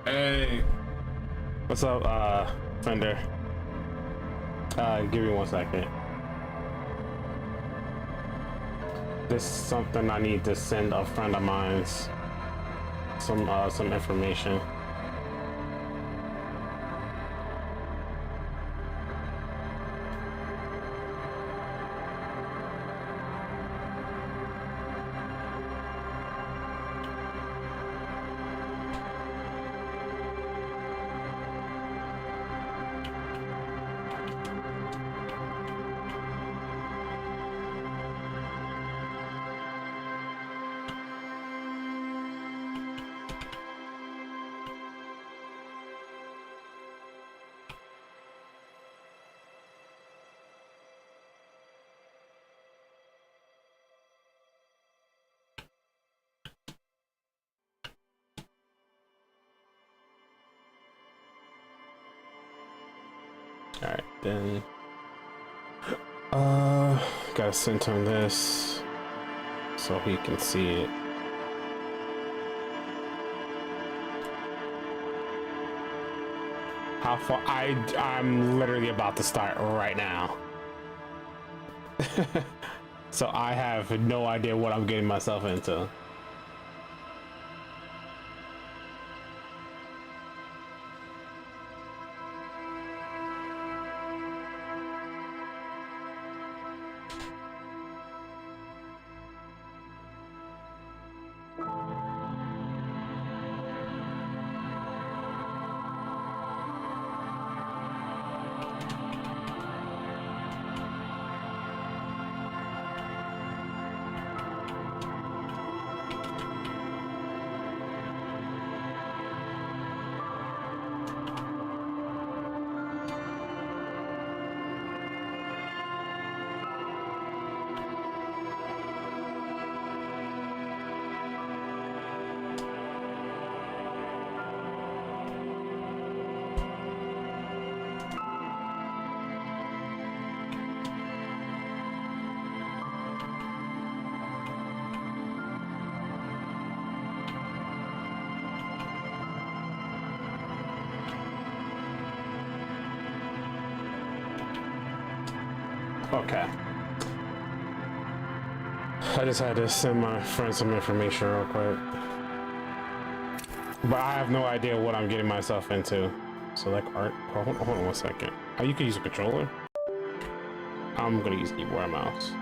Hey, What's up, Fender? Give me 1 second. This is something I need to send a friend of mine's some information. All right, then. Gotta send him this so he can see it. How far? I'm literally about to start right now. So I have no idea what I'm getting myself into. Okay. I just had to send my friend some information real quick. But I have no idea what I'm getting myself into. Select art. Oh, hold on 1 second. Oh, you can use a controller? I'm gonna use keyboard and mouse.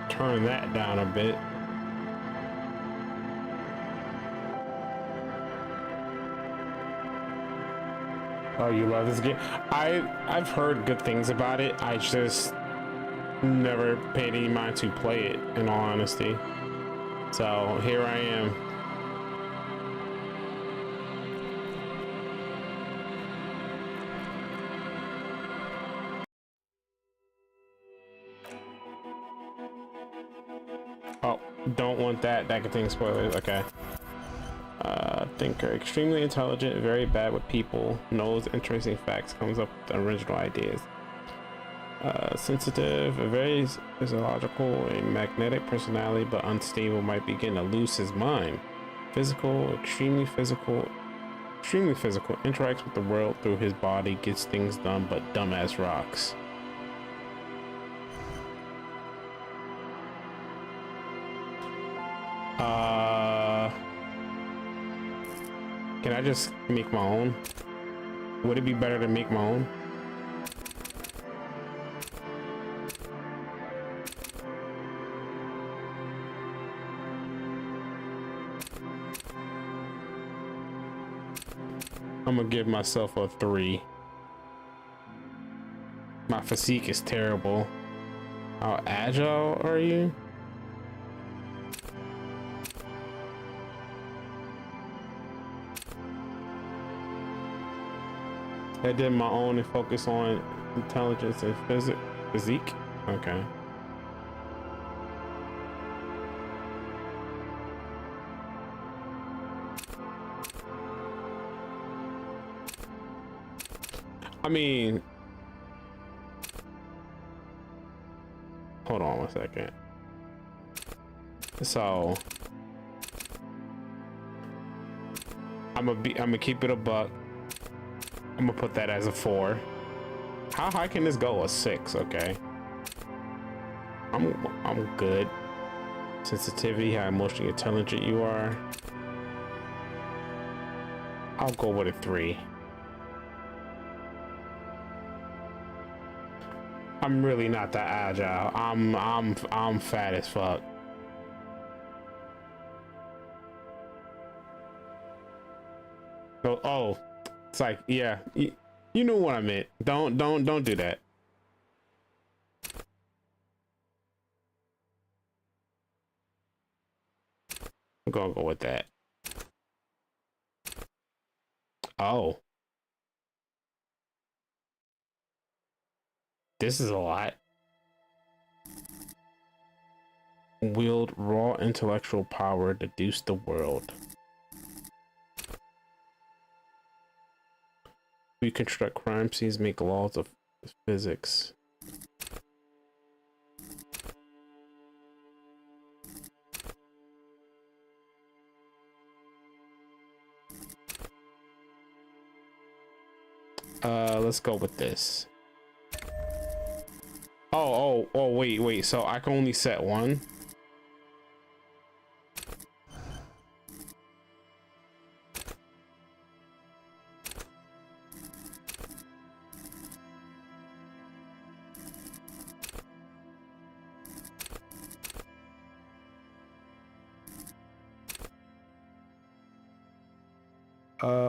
Turn that down a bit. Oh, you love this game? I've heard good things about it. I just never paid any mind to play it, in all honesty. So here I am. Oh, don't want that. That contains spoilers. Okay. Thinker, extremely intelligent, very bad with people, knows interesting facts, comes up with original ideas. Sensitive, a very physiological, a magnetic personality, but unstable, might begin to lose his mind. Extremely physical, interacts with the world through his body, gets things done, but dumb as rocks. Can I just make my own? Would it be better to make my own? I'm gonna give myself a 3. My physique is terrible. How agile are you? I did my own and focus on intelligence and physique. Okay. I mean, hold on one second. So I'm gonna keep it a buck. I'm gonna put that as a 4. How high can this go? A 6, okay. I'm good. Sensitivity, how emotionally intelligent you are. I'll go with a 3. I'm really not that agile. I'm fat as fuck. Oh, it's like, yeah, you know what I meant. Don't do that. I'm gonna go with that. Oh, this is a lot. Wield raw intellectual power, deduce the world. Reconstruct crime scenes, make laws of physics. Let's go with this. Oh, wait. So I can only set one?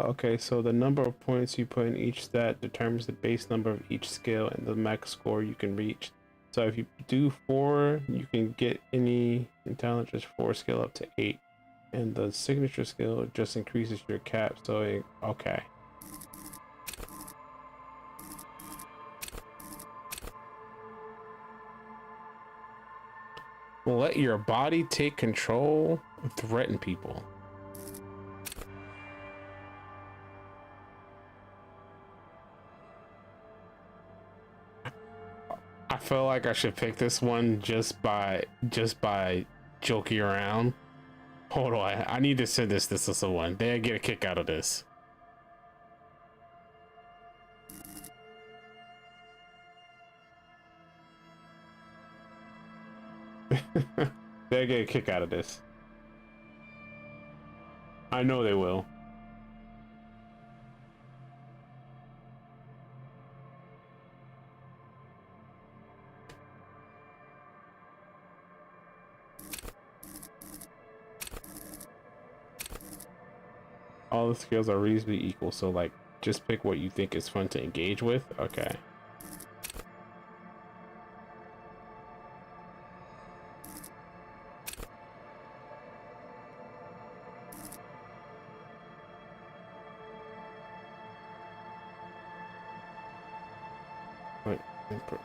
Okay, so the number of points you put in each stat determines the base number of each skill and the max score you can reach. So if you do 4, you can get any intelligence 4 skill up to 8. And the signature skill just increases your cap, so okay. Let your body take control and threaten people. I feel like I should pick this one just by joking around. Hold on, I need to send this to someone. They get a kick out of this. They get a kick out of this. I know they will. All the skills are reasonably equal, so like just pick what you think is fun to engage with. Okay.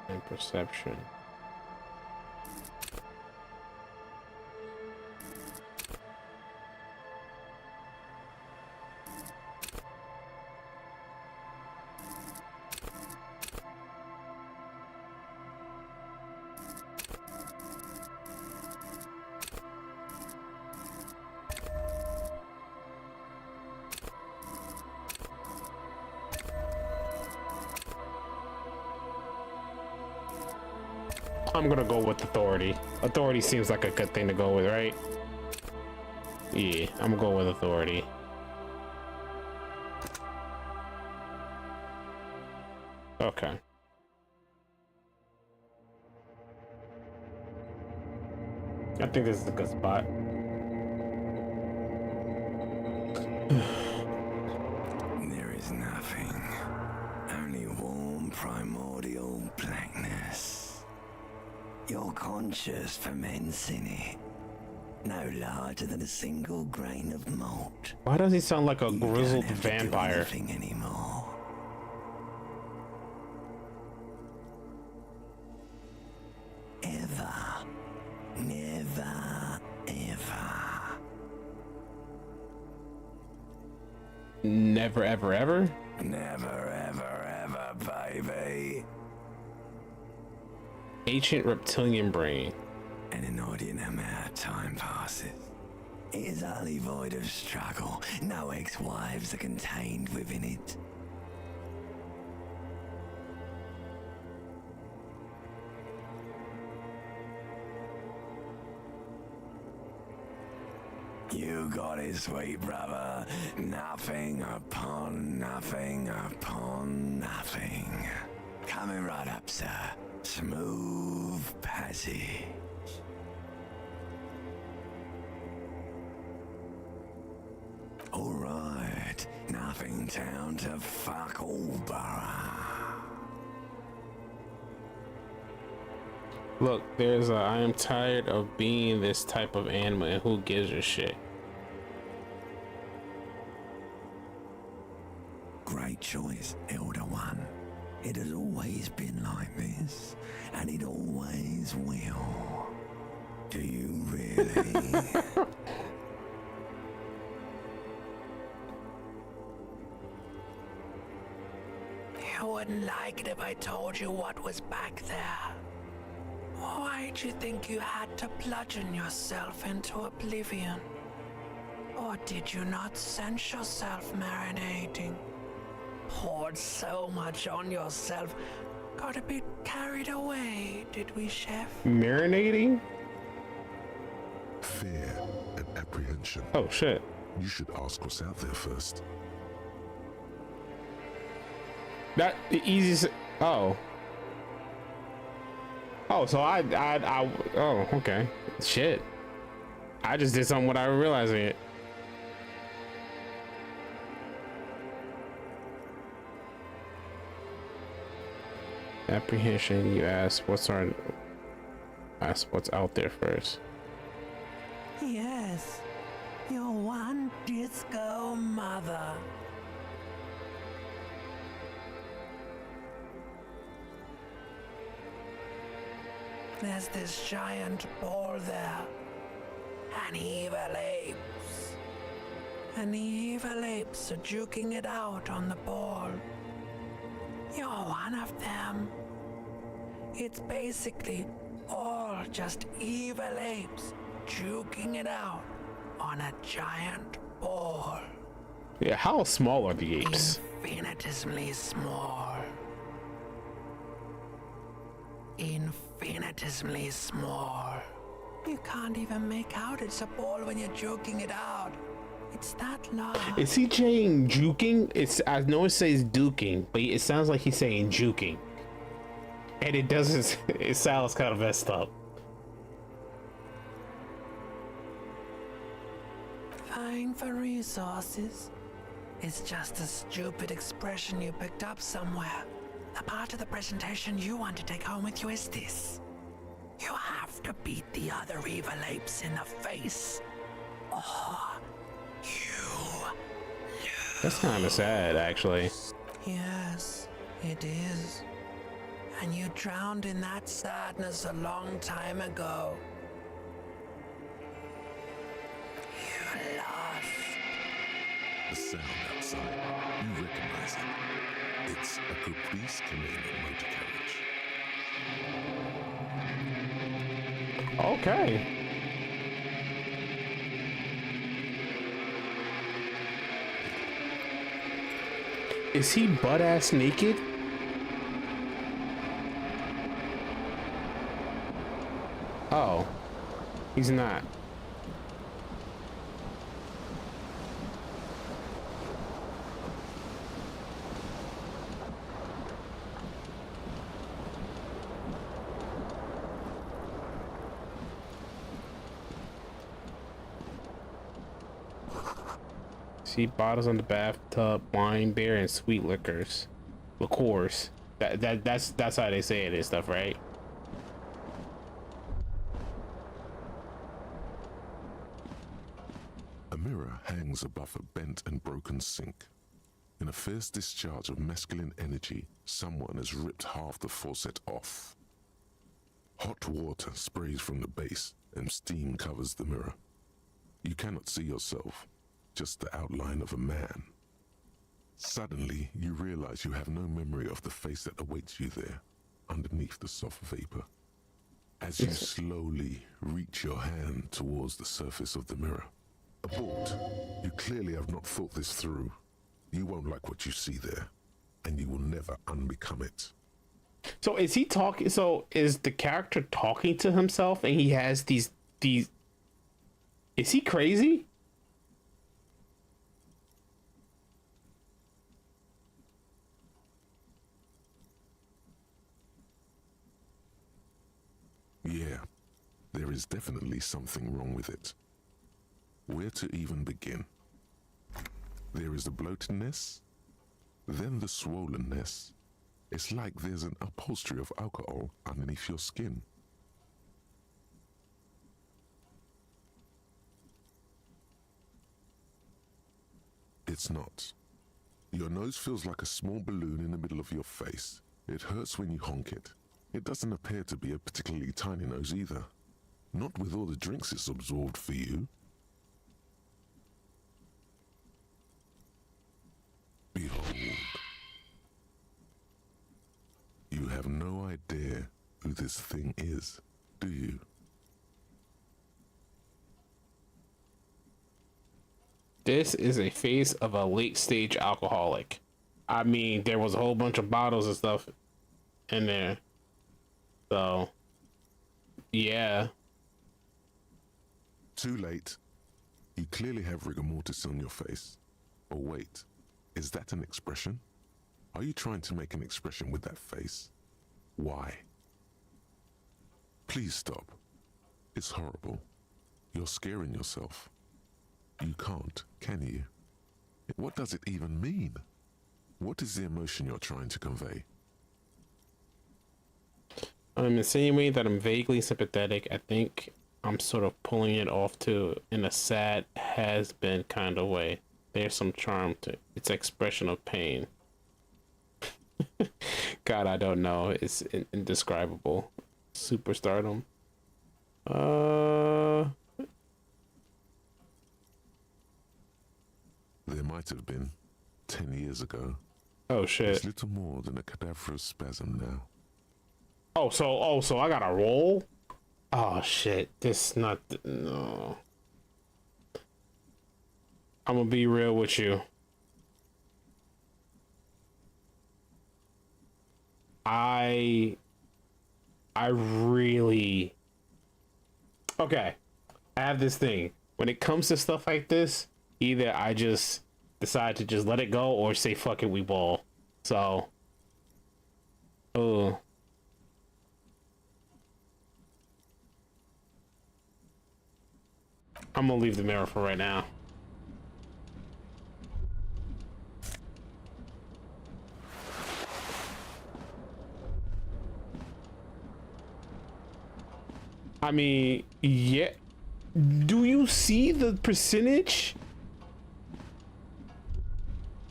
And perception. I'm gonna go with authority. Authority seems like a good thing to go with, right? Yeah, I'm gonna go with authority. Okay. I think this is a good spot. There is nothing, only warm primordial blackness. You're conscious ferments in it, no larger than a single grain of malt. Why does he sound like a You grizzled don't have to do vampire? anything anymore. Ever, never, ever. Never, ever, ever? Never, ever, ever baby. Ancient reptilian brain. And an inordinate amount of time passes. It is utterly void of struggle. No ex-wives are contained within it. You got it, sweet brother. Nothing upon nothing upon nothing. Coming right up, sir. Smooth passage. All right. Nothing down to fuck all borough. Look, there's a I am tired of being this type of animal and who gives a shit. Great choice, Elder One. It has always been like this, and it always will. Do you really? You wouldn't like it if I told you what was back there. Why'd you think you had to bludgeon yourself into oblivion? Or did you not sense yourself marinating? Poured so much on yourself, got a bit carried away, did we, Chef? Marinating? Fear and apprehension. Oh shit. You should ask what's out there first. That the easiest. Oh. Oh, so I. Oh, okay. Shit. I just did something without realizing it. Apprehension. You ask what's out there first. Yes, your one disco mother. There's this giant ball there. And evil apes. And the evil apes are juking it out on the ball. You're one of them. It's basically all just evil apes juking it out on a giant ball. Yeah, how small are the apes? Infinitesimally small. Infinitesimally small. You can't even make out it's a ball when you're joking it out. It's that large. Is he saying juking? I know it says duking, but it sounds like he's saying juking. And it doesn't, it sounds kind of messed up. Vying for resources is just a stupid expression you picked up somewhere. The part of the presentation you want to take home with you is this. You have to beat the other evil apes in the face, or you lose. That's kind of sad, actually. Yes, it is. And you drowned in that sadness a long time ago. You lost. The sound outside, you recognize it. It's a Caprice Canadian motor carriage. Okay. Is he butt-ass naked? Oh, he's not. See bottles on the bathtub, wine, beer, and sweet liquors, liqueurs. That's how they say it and stuff, right? A mirror hangs above a bent and broken sink. In a fierce discharge of masculine energy, someone has ripped half the faucet off. Hot water sprays from the base and steam covers the mirror. You cannot see yourself, just the outline of a man. Suddenly, you realize you have no memory of the face that awaits you there, underneath the soft vapor. As you slowly reach your hand towards the surface of the mirror. Abort. You clearly have not thought this through. You won't like what you see there, and you will never unbecome it. So is he talking? So is the character talking to himself, and he has these? Is he crazy? Yeah, there is definitely something wrong with it. Where to even begin? There is the bloatedness, then the swollenness. It's like there's an upholstery of alcohol underneath your skin. It's not. Your nose feels like a small balloon in the middle of your face. It hurts when you honk it. It doesn't appear to be a particularly tiny nose either. Not with all the drinks it's absorbed for you. Behold. You have no idea who this thing is, do you? This is a face of a late stage alcoholic. I mean, there was a whole bunch of bottles and stuff in there. So, yeah. Too late. You clearly have rigor mortis on your face. Oh wait, is that an expression? Are you trying to make an expression with that face? Why? Please stop. It's horrible. You're scaring yourself. You can't, can you? What does it even mean? What is the emotion you're trying to convey? I'm insinuating that I'm vaguely sympathetic. I think I'm sort of pulling it off to in a sad, has-been kind of way. There's some charm to its expression of pain. God, I don't know. It's indescribable. Superstardom. There might have been 10 years ago. Oh shit. It's little more than a cadaverous spasm now. So I gotta roll? Oh shit. This not no. I'm gonna be real with you. I really okay. I have this thing. When it comes to stuff like this, either I just decide to just let it go or say fuck it, we ball. So oh. I'm gonna leave the mirror for right now. I mean, yeah. Do you see the percentage?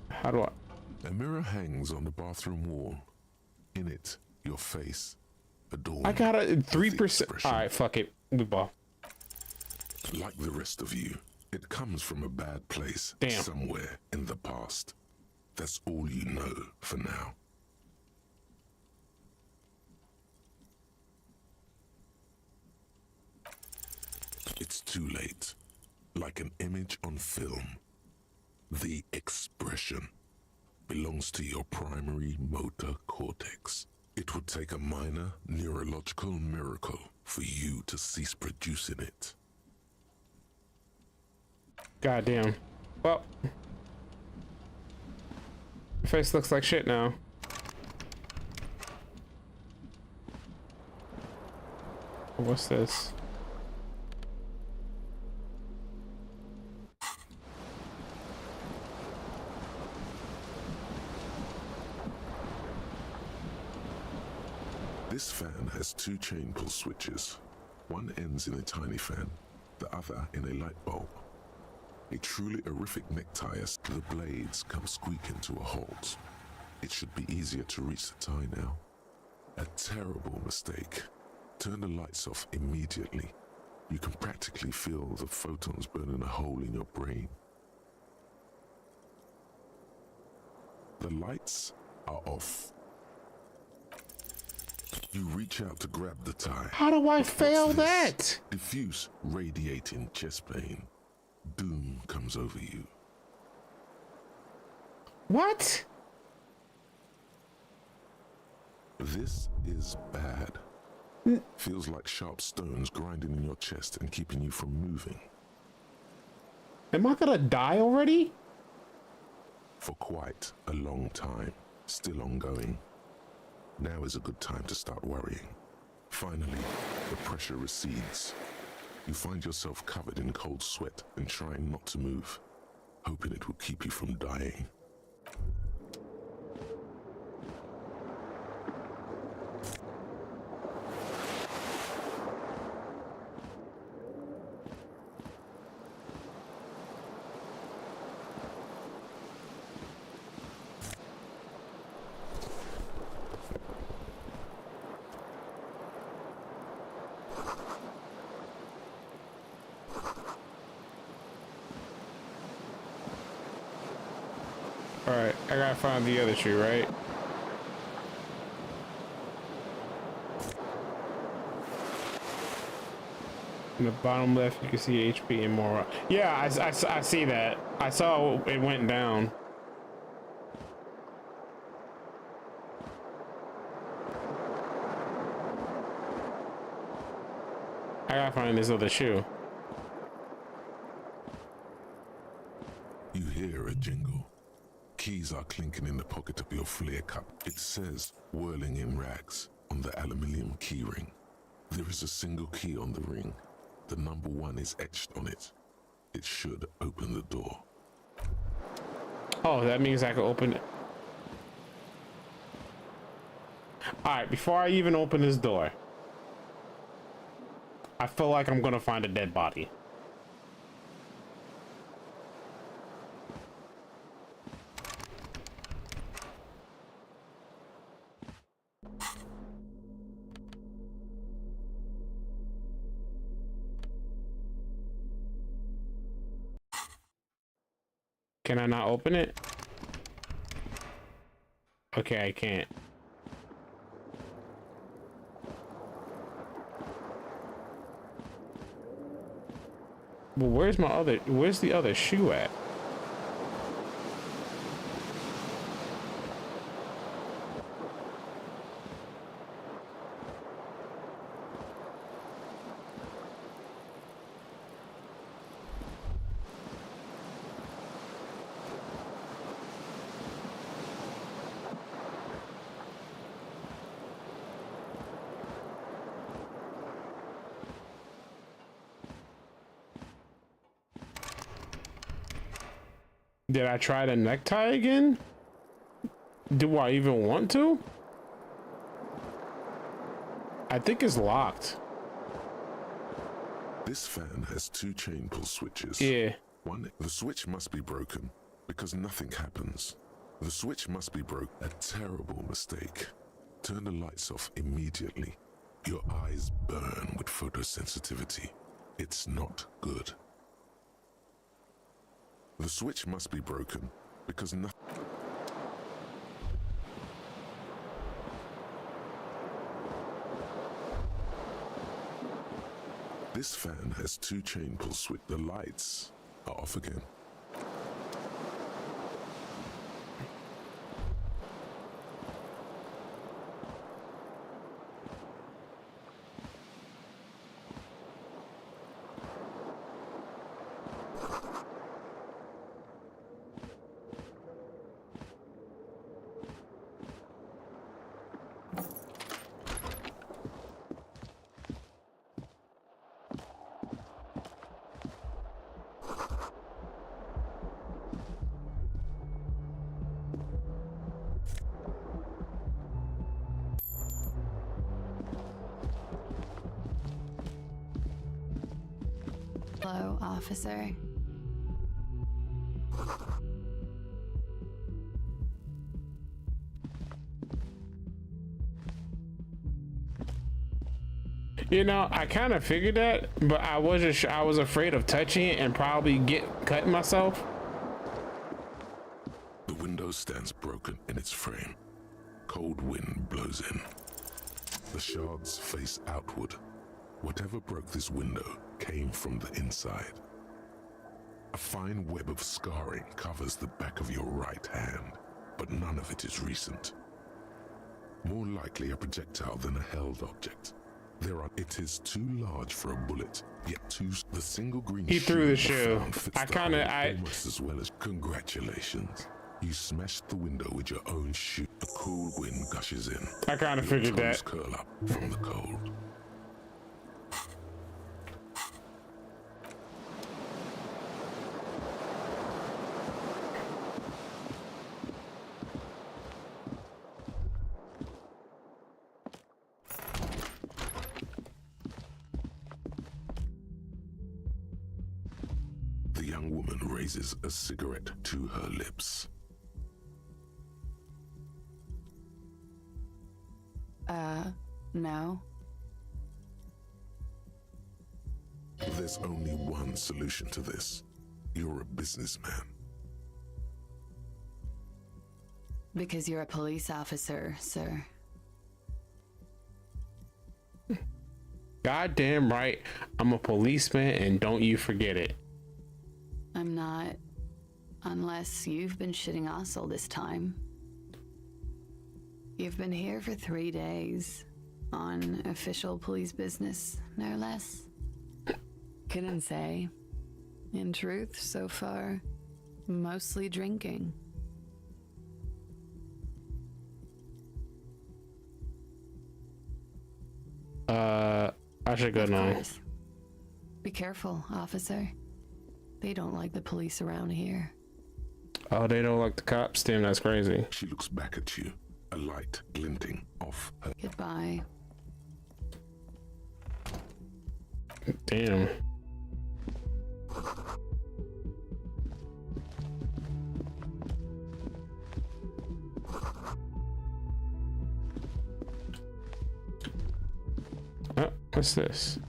How do I? A mirror hangs on the bathroom wall. In it, your face, adorned. I got a 3%. All right, fuck it. We ball. Like the rest of you, it comes from a bad place. Damn. Somewhere in the past. That's all you know for now. It's too late. Like an image on film. The expression belongs to your primary motor cortex. It would take a minor neurological miracle for you to cease producing it. Goddamn. Well, your face looks like shit now. What's this? This fan has two chain pull switches. One ends in a tiny fan, the other in a light bulb. A truly horrific necktie as the blades come squeaking to a halt. It should be easier to reach the tie now. A terrible mistake. Turn the lights off immediately. You can practically feel the photons burning a hole in your brain. The lights are off. You reach out to grab the tie. How do I But fail what's this? that? Diffuse, radiating chest pain. Doom comes over you. What? This is bad. Feels like sharp stones grinding in your chest and keeping you from moving. Am I gonna die already? For quite a long time. Still ongoing. Now is a good time to start worrying. Finally, the pressure recedes. You find yourself covered in cold sweat and trying not to move, hoping it will keep you from dying. Alright, I gotta find the other tree, right? In the bottom left, you can see HP and more. Yeah, I see that. I saw it went down. I gotta find this other shoe. You hear a jingle. Keys are clinking in the pocket of your flare cup. It says, whirling in rags, on the aluminium key ring. There is a single key on the ring. The number 1 is etched on it. It should open the door. Oh, that means I can open it. Alright, before I even open this door, I feel like I'm gonna find a dead body. Can I not open it? Okay, I can't. Well, where's the other shoe at? Did I try the necktie again? Do I even want to? I think it's locked. This fan has 2 chain pull switches. Yeah. The switch must be broken because nothing happens. The switch must be broken. A terrible mistake. Turn the lights off immediately. Your eyes burn with photosensitivity. It's not good. The switch must be broken because nothing. This fan has 2 chain pull switch. The lights are off again. Hello, officer. You know, I kind of figured that, but I was afraid of touching it and probably cutting myself. The window stands broken. frame. Cold wind blows in. The shards face outward. Whatever broke this window came from the inside. A fine web of scarring covers the back of your right hand, but none of it is recent. More likely a projectile than a held object. It is too large for a bullet, yet the single green He threw the shoe. fits I the kinda- hole almost as well as congratulations. You smashed the window with your own shoe. A cool wind gushes in. I kind of Your figured toes that. curl up from the cold. The young woman raises a cigarette to her lips. No. There's only one solution to this. You're a businessman. Because you're a police officer, sir. Goddamn right, I'm a policeman, and don't you forget it. I'm not. Unless you've been shitting us all this time. You've been here for 3 days. On official police business, no less. Couldn't say. In truth, so far, mostly drinking. I should go Of now. course. Be careful, officer. They don't like the police around here. Oh, they don't like the cops? Damn, that's crazy. She looks back at you, a light glinting off her. Goodbye. Damn. Oh, what's this?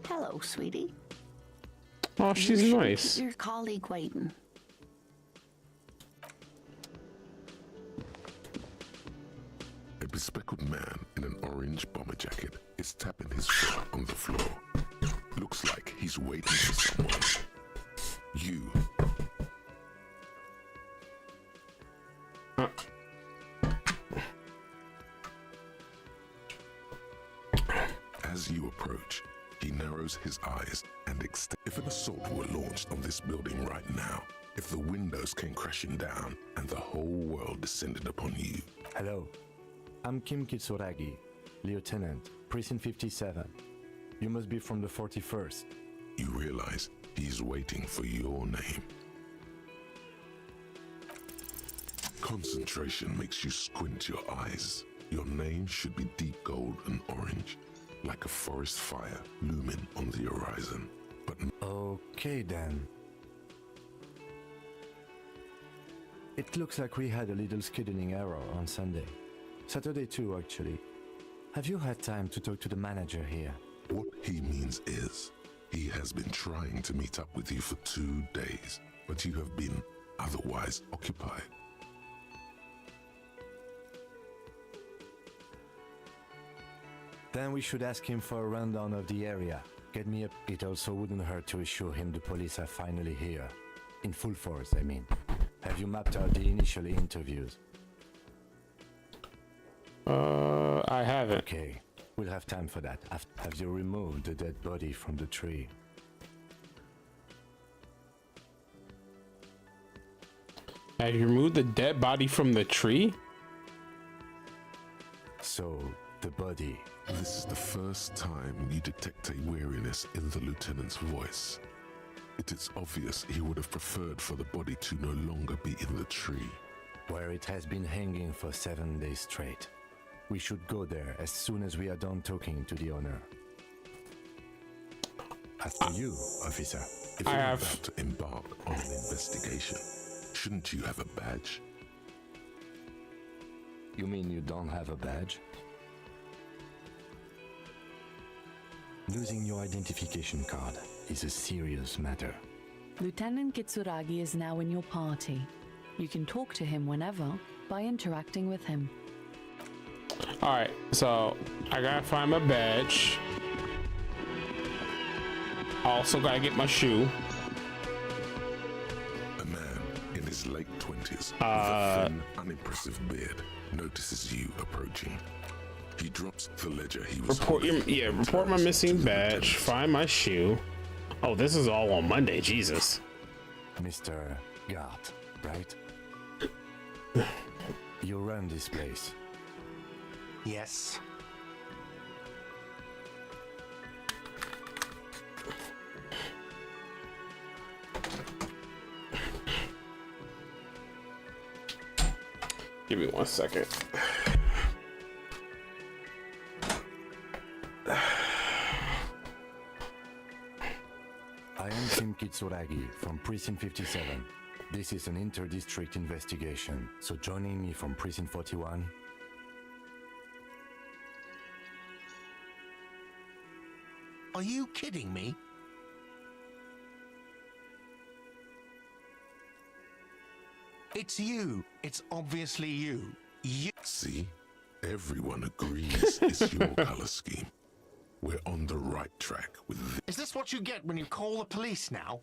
Hello, sweetie. Oh, she's You should nice. keep your colleague waiting. A bespectacled man in an orange bomber jacket is tapping his foot on the floor. Looks like he's waiting for someone. You. As you approach, he narrows his eyes and if an assault were launched on this building right now, if the windows came crashing down and the whole world descended upon you, Hello, I'm Kim Kitsuragi, Lieutenant, Precinct 57. You must be from the 41st. you realize he's waiting for your name. Concentration makes you squint your eyes. Your name should be deep gold and orange, like a forest fire looming on the horizon. But Okay then. It looks like we had a little scheduling error on Sunday. Saturday too, actually. Have you had time to talk to the manager here? what he means is, he has been trying to meet up with you for 2 days, but you have been otherwise occupied. Then we should ask him for a rundown of the area. Get me up. It also wouldn't hurt to assure him the police are finally here. In full force, I mean. Have you mapped out the initial interviews? I haven't. Okay, we'll have time for that. Have you removed the dead body from the tree? Have you removed the dead body from the tree? So, the body. This is the first time you detect a weariness in the lieutenant's voice. It is obvious he would have preferred for the body to no longer be in the tree. Where it has been hanging for 7 days straight. We should go there as soon as we are done talking to the owner. After you, officer. If you're about to embark on an investigation, shouldn't you have a badge? You mean you don't have a badge? Losing your identification card is a serious matter. Lieutenant Kitsuragi is now in your party. You can talk to him whenever by interacting with him. Alright, so I gotta find my badge. Also gotta get my shoe. A man in his late 20s with a thin, unimpressive beard notices you approaching. He drops the ledger he was report my missing badge, find my shoe. Oh, this is all on Monday, Jesus. Mr. Gart, right? You run this place. Yes. Give me 1 second. I am Tim Kitsuragi from Precinct 57. This is an inter-district investigation, so joining me from Precinct 41. Are you kidding me? It's you. It's obviously you. You. See? Everyone agrees it's your color scheme. We're on the right track with this. Is this what you get when you call the police now?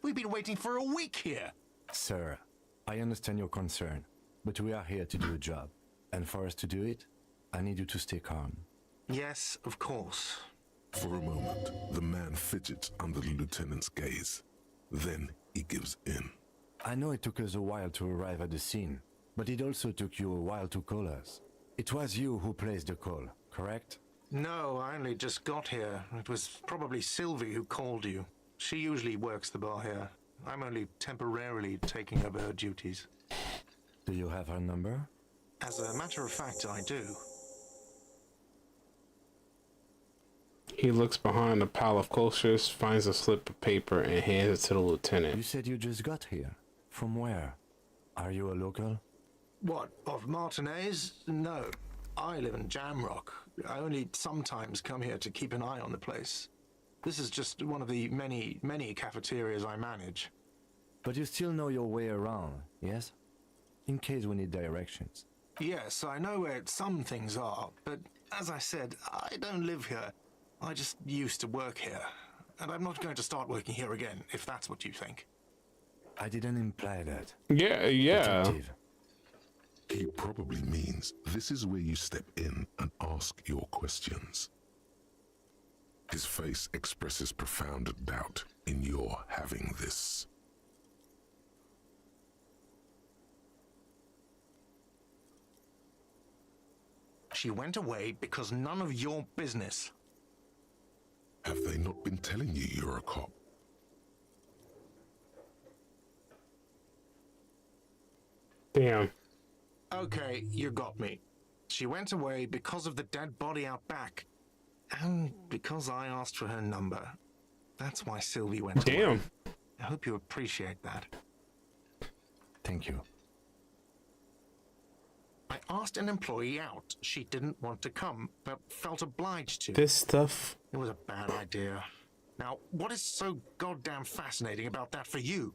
We've been waiting for a week here. Sir, I understand your concern, but we are here to do a job. And for us to do it, I need you to stay calm. Yes, of course. For a moment, the man fidgets under the lieutenant's gaze. Then he gives in. I know it took us a while to arrive at the scene, but it also took you a while to call us. It was you who placed the call, correct? No, I only just got here. It was probably Sylvie who called you. She usually works the bar here. I'm only temporarily taking over her duties. Do you have her number? As a matter of fact, I do. He looks behind a pile of posters, finds a slip of paper, and hands it to the You lieutenant. said you just got here. From where? Are you a local? What, of Martinez? No. I live in Jamrock. I only sometimes come here to keep an eye on the place. This is just one of the many, many cafeterias I manage. But you still know your way around, yes? In case we need directions. Yes, I know where some things are, but as I said, I don't live here. I just used to work here. And I'm not going to start working here again, if that's what you think. I didn't imply that. Yeah. Detective, He probably means this is where you step in and ask your questions. His face expresses profound doubt in your having this. She went away because none of your business. Have they not been telling you you're a cop? Damn. Okay, you got me. She went away because of the dead body out back. And because I asked for her number. That's why Sylvie went away. Damn. I hope you appreciate that. thank you. I asked an employee out. She didn't want to come, but felt obliged to. This stuff. It was a bad idea. Now, what is so goddamn fascinating about that for you?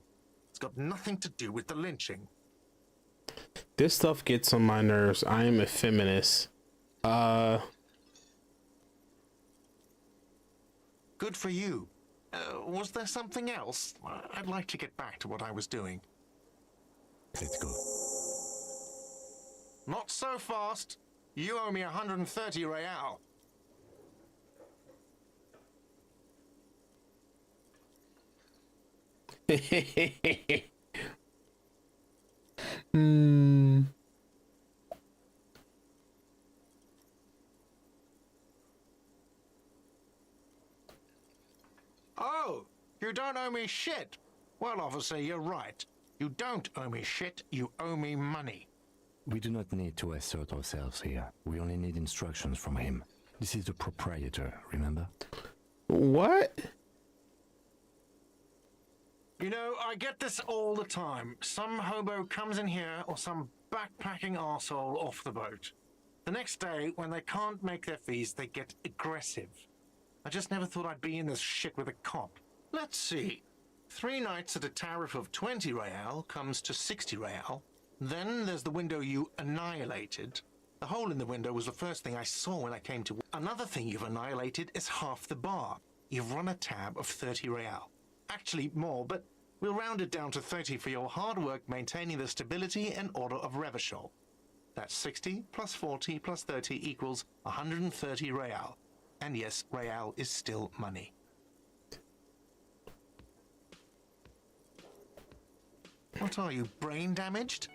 It's got nothing to do with the lynching. This stuff gets on my nerves. I am a feminist. Good for you. Was there something else? I'd like to get back to what I was doing. Let's go. Not so fast. You owe me 130 real. Oh, You don't owe me shit. Well, officer, you're right. You don't owe me shit. You owe me money. We do not need to assert ourselves here. We only need instructions from him. This is the proprietor, remember? What? You know, I get this all the time. Some hobo comes in here or some backpacking arsehole off the boat. The next day, when they can't make their fees, they get aggressive. I just never thought I'd be in this shit with a cop. Let's see. 3 nights at a tariff of 20 real comes to 60 real. Then there's the window you annihilated. The hole in the window was the first thing I saw when I came to... Another thing you've annihilated is half the bar. You've run a tab of 30 real. Actually, more, but we'll round it down to 30 for your hard work maintaining the stability and order of Revachol. That's 60 plus 40 plus 30 equals 130 real. And yes, real is still money. What are you, brain damaged?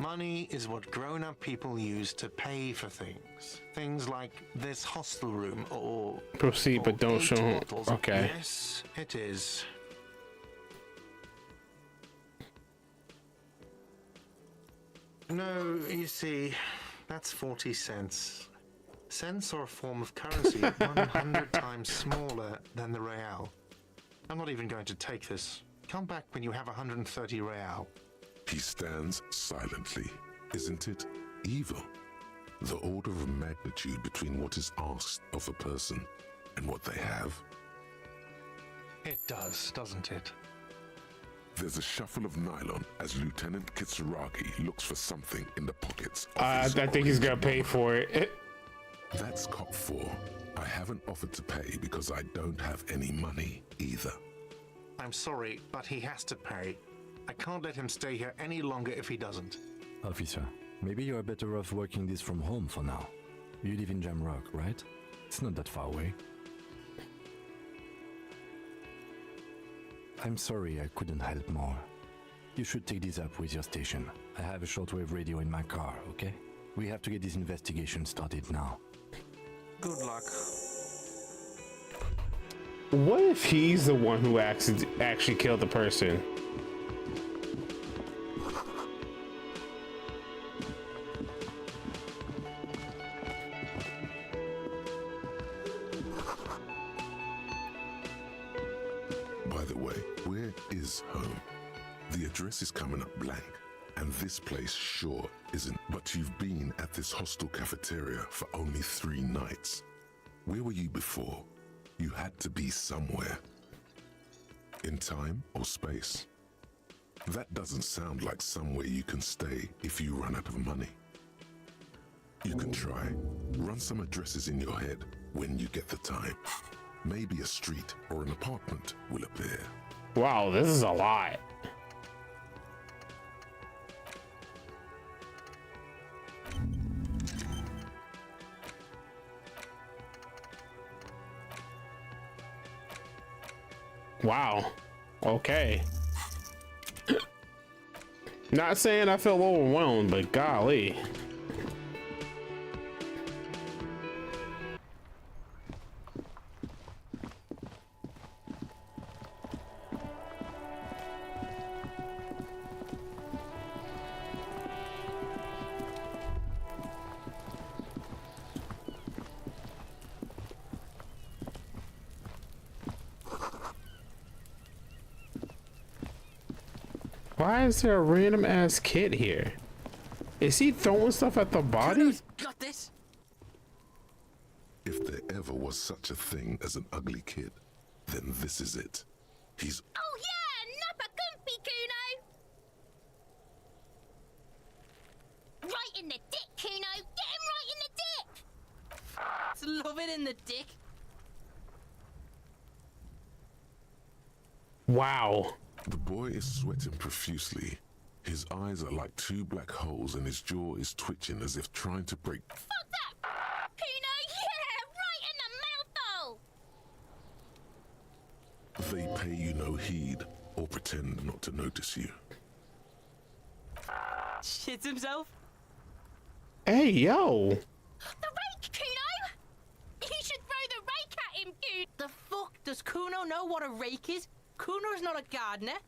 Money is what grown-up people use to pay for things. Things like this hostel room or... Proceed, but don't 8 show him. bottles of- Okay. Yes, it is. No, you see, that's 40 cents. Cents are a form of currency 100 times smaller than the real. I'm not even going to take this. Come back when you have 130 real. He stands silently. Isn't it evil? The order of magnitude between what is asked of a person and what they have. It does, doesn't it? There's a shuffle of nylon as Lieutenant Kitsuragi looks for something in the pockets of I his think he's gonna orange pay bomber. for it. That's cop 4. I haven't offered to pay because I don't have any money either. I'm sorry, but he has to pay. I can't let him stay here any longer if he doesn't. Officer, maybe you are better off working this from home for now. You live in Jamrock, right? It's not that far away. I'm sorry I couldn't help more. You should take this up with your station. I have a shortwave radio in my car, okay? We have to get this investigation started now. Good luck. What if he's the one who actually killed the person? By the way, where is home? The address is coming up blank, and this place sure isn't. But you've been at this hostel cafeteria for only 3 nights. Where were you before? You had to be somewhere. In time or space? That doesn't sound like somewhere you can stay if you run out of money. You can try. Run some addresses in your head when you get the time. Maybe a street or an apartment will appear. Wow, this is a lot. Wow. Okay. Not saying I feel overwhelmed, but golly. Why is there a random ass kid here? Is he throwing stuff at the body? Got this. If there ever was such a thing as an ugly kid, then this is it. He's Oh yeah, Nappa Gumpy Kuno. Right in the dick, Kuno. Get him right in the dick. It's love it in the dick. Wow. The boy is sweating profusely. His eyes are like 2 black holes and his jaw is twitching as if trying to break. Fuck that. Kuno, yeah, right in the mouth hole. They pay you no heed or pretend not to notice you. Shits himself. Hey, yo. The rake, Kuno. Does Kuno know what a rake is? Kuno's not a gardener.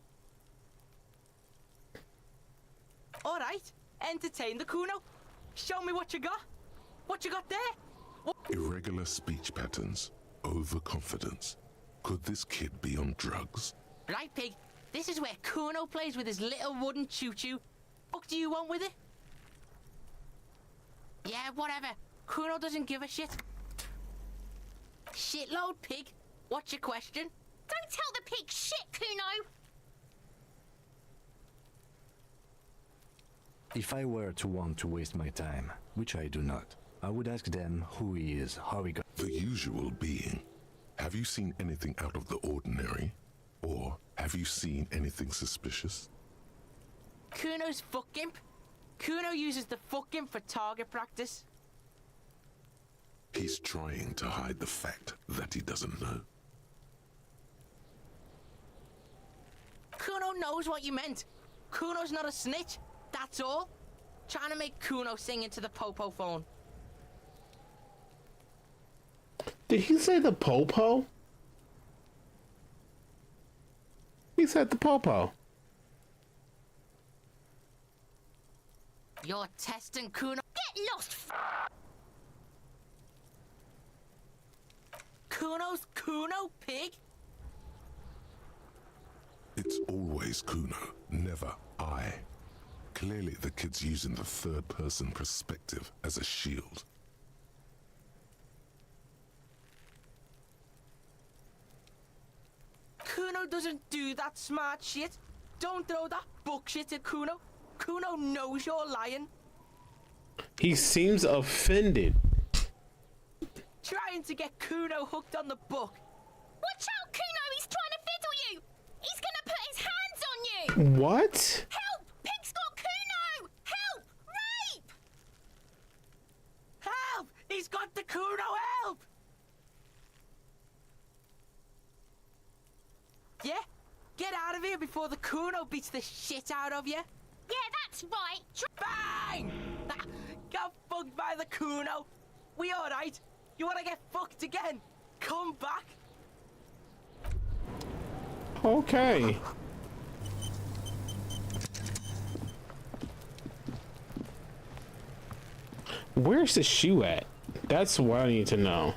All right, entertain the Kuno. Show me what you got. What you got there? What? Irregular speech patterns, overconfidence. Could this kid be on drugs? Right, Pig. This is where Kuno plays with his little wooden choo-choo. What do you want with it? Yeah, whatever. Kuno doesn't give a shit. Shitload, Pig. What's your question? Don't tell the pig shit, Kuno! If I were to want to waste my time, which I do not, I would ask them who he is, how he got. The usual being. Have you seen anything out of the ordinary? Or have you seen anything suspicious? Kuno's fuck imp. Kuno uses the fuck imp for target practice. He's trying to hide the fact that he doesn't know. Kuno knows what you meant. Kuno's not a snitch. That's all. Trying to make Kuno sing into the popo phone. Did he say the popo? He said the popo. You're testing Kuno. Get lost! Kuno's Kuno, Pig? It's always Kuno, never I. Clearly the kid's using the third-person perspective as a shield. Kuno doesn't do that smart shit. Don't throw that book shit at Kuno. Kuno knows you're lying. He seems offended. Trying to get Kuno hooked on the book. Watch out, Kuno! He's trying to fiddle you! He's gonna put his hands on you! What? Help! Pig's got Kuno! Help! Rape! Help! He's got the Kuno, help! Yeah? Get out of here before the Kuno beats the shit out of you. Yeah, that's right! Bang! Got fucked by the Kuno. We alright? You wanna get fucked again? Come back. Okay. Where's the shoe at? That's what I need to know.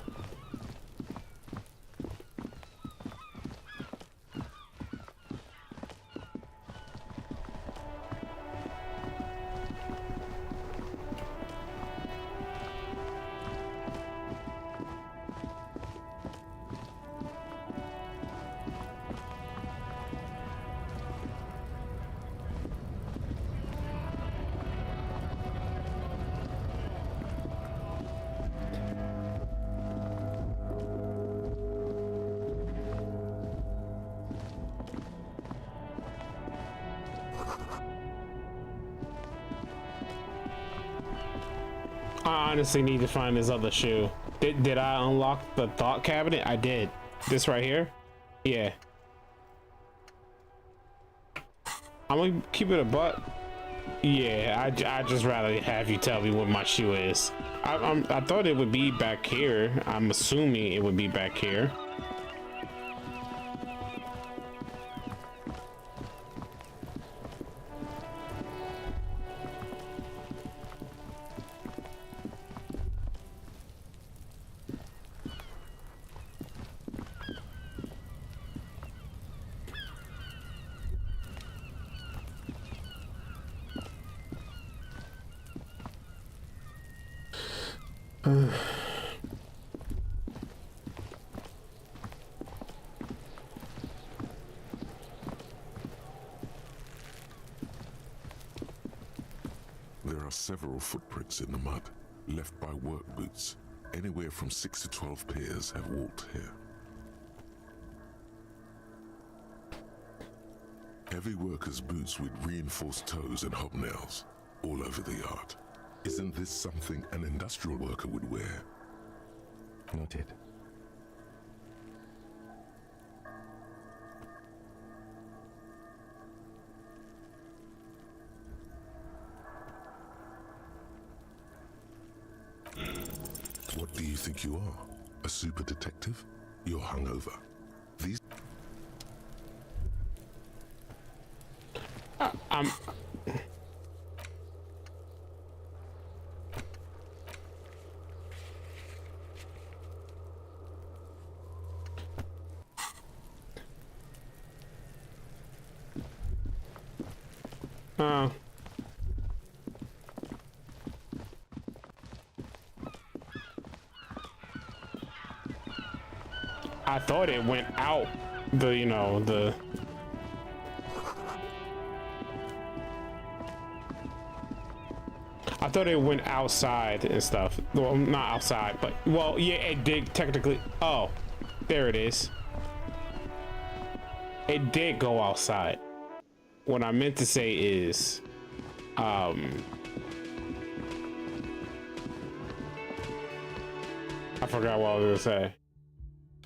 I honestly need to find this other shoe. Did I unlock the thought cabinet? I did. This right here? Yeah. I'm gonna keep it a butt. Yeah, I just rather have you tell me what my shoe is. I thought it would be back here. I'm assuming it would be back here. There are several footprints in the mud, left by work boots. Anywhere from 6 to 12 pairs have walked here. Heavy workers' boots with reinforced toes and hobnails, all over the yard. Isn't this something an industrial worker would wear? Noted. What do you think you are? A super detective? You're hungover. These I'm. I thought it went out the. I thought it went outside and stuff. Well, not outside, but well, yeah, it did technically. Oh, there it is. It did go outside. What I meant to say is, I forgot what I was gonna say.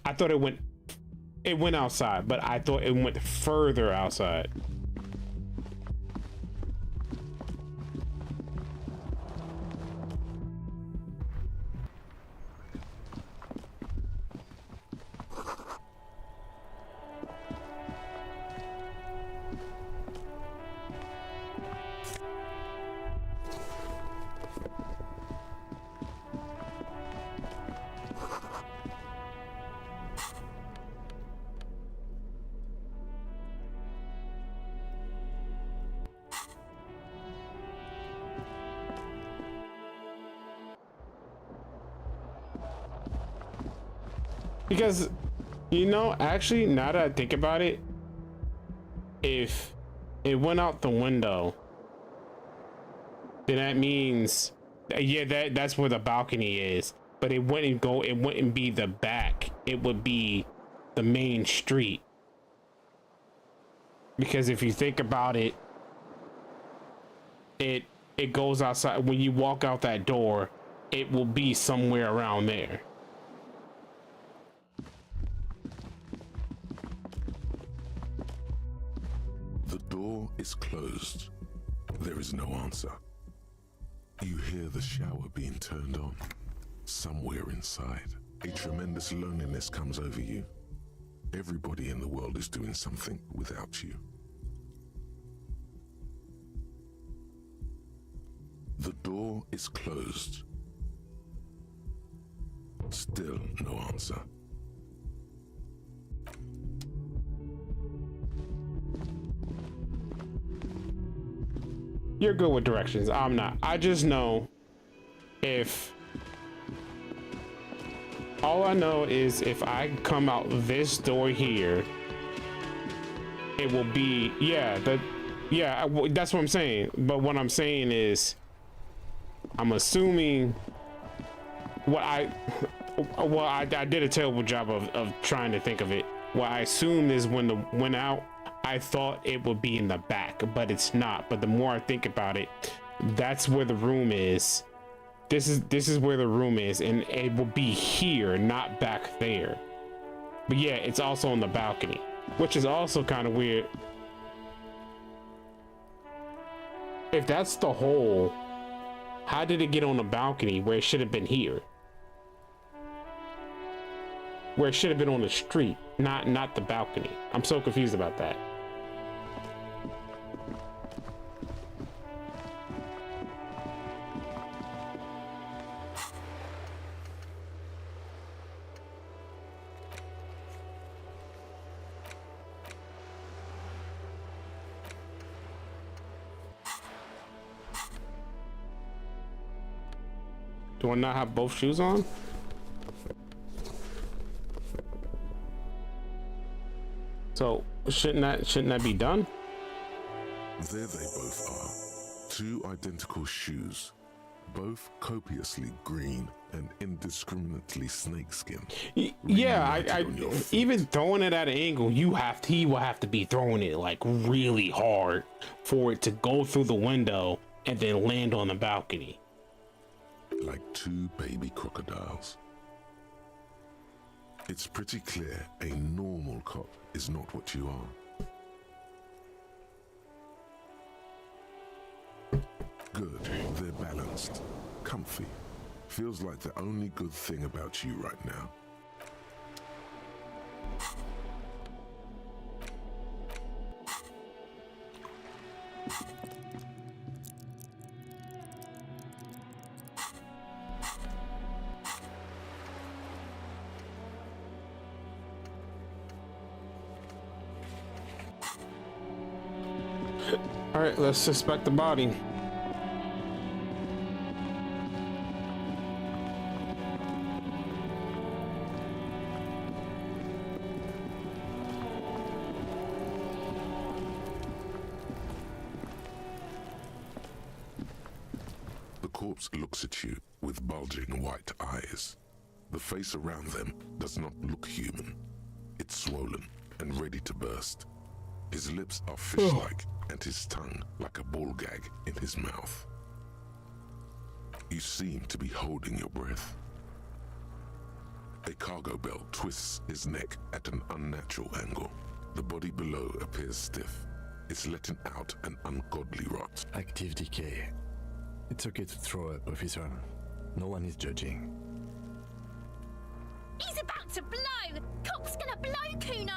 I thought it went outside, but I thought it went further outside. Because, actually, now that I think about it, if it went out the window, then that means, yeah, that's where the balcony is. But it wouldn't be the back. It would be the main street. Because if you think about it, it goes outside. When you walk out that door, it will be somewhere around there. The door is closed. There is no answer. You hear the shower being turned on. Somewhere inside, a tremendous loneliness comes over you. Everybody in the world is doing something without you. The door is closed. Still no answer. You're good with directions. I'm not. I just know if... All I know is if I come out this door here, it will be... Yeah, that's what I'm saying. But what I'm saying is, I'm assuming... I did a terrible job of trying to think of it. What I assumed is when the went out, I thought it would be in the back, but it's not. But the more I think about it, that's where the room is. This is where the room is, and it will be here, not back there. But yeah, it's also on the balcony, which is also kind of weird. If that's the hole, how did it get on the balcony where it should have been here? Where it should have been on the street, not the balcony. I'm so confused about that. Do I not have both shoes on? So shouldn't that be done? There they both are. Two identical shoes, both copiously green and indiscriminately snakeskin. Yeah, I even throwing it at an angle, he will have to be throwing it like really hard for it to go through the window and then land on the balcony. Like two baby crocodiles. It's pretty clear a normal cop is not what you are. Good, they're balanced, comfy. Feels like the only good thing about you right now. All right, let's suspect the body. The corpse looks at you with bulging white eyes. The face around them does not look human. It's swollen and ready to burst. His lips are fish-like and his tongue like a ball gag in his mouth. You seem to be holding your breath. A cargo belt twists his neck at an unnatural angle. The body below appears stiff. It's letting out an ungodly rot. Active decay. It's okay to throw up, officer. No one is judging. He's about to blow! Cop's gonna blow, Kuno!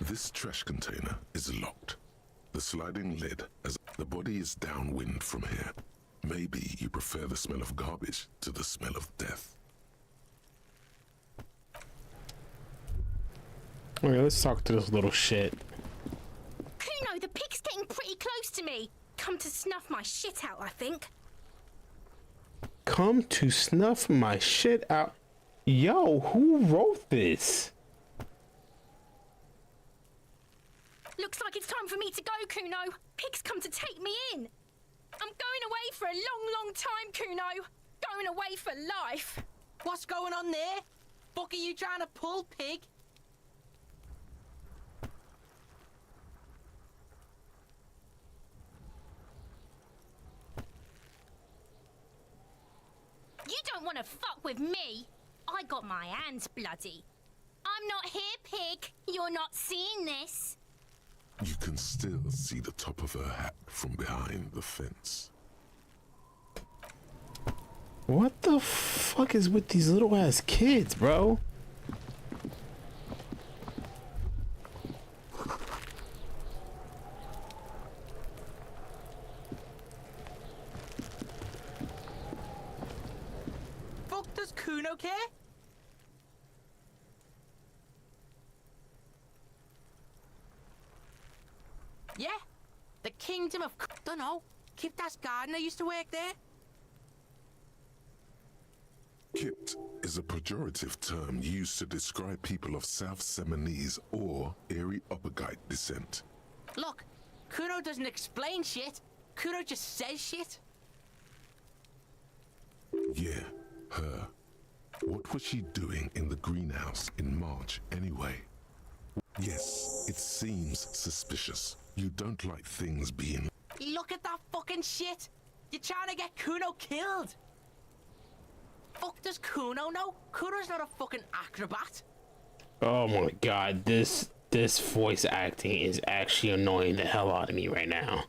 This trash container is locked. The sliding lid as the body is downwind from here. Maybe you prefer the smell of garbage to the smell of death. Okay, let's talk to this little shit. Kuno, the pig's getting pretty close to me. Come to snuff my shit out, I think. Come to snuff my shit out. Yo, who wrote this? Looks like it's time for me to go, Kuno. Pig's come to take me in. I'm going away for a long, long time, Kuno. Going away for life. What's going on there? Fuck are you trying to pull, pig? You don't want to fuck with me. I got my hands bloody. I'm not here, pig. You're not seeing this. You can still see the top of her hat from behind the fence. What the fuck is with these little ass kids, bro? Fuck does Kuno care? Yeah, the kingdom of... Dunno. Kiptas gardener used to work there. Kipt is a pejorative term used to describe people of South Seminese or Erie Uppergite descent. Look, Kuno doesn't explain shit. Kuno just says shit. Yeah, her. What was she doing in the greenhouse in March anyway? Yes, it seems suspicious. You don't like things being... Look at that fucking shit. You're trying to get Kuno killed. Fuck does Kuno know? Kuno's not a fucking acrobat. Oh my god, this voice acting is actually annoying the hell out of me right now.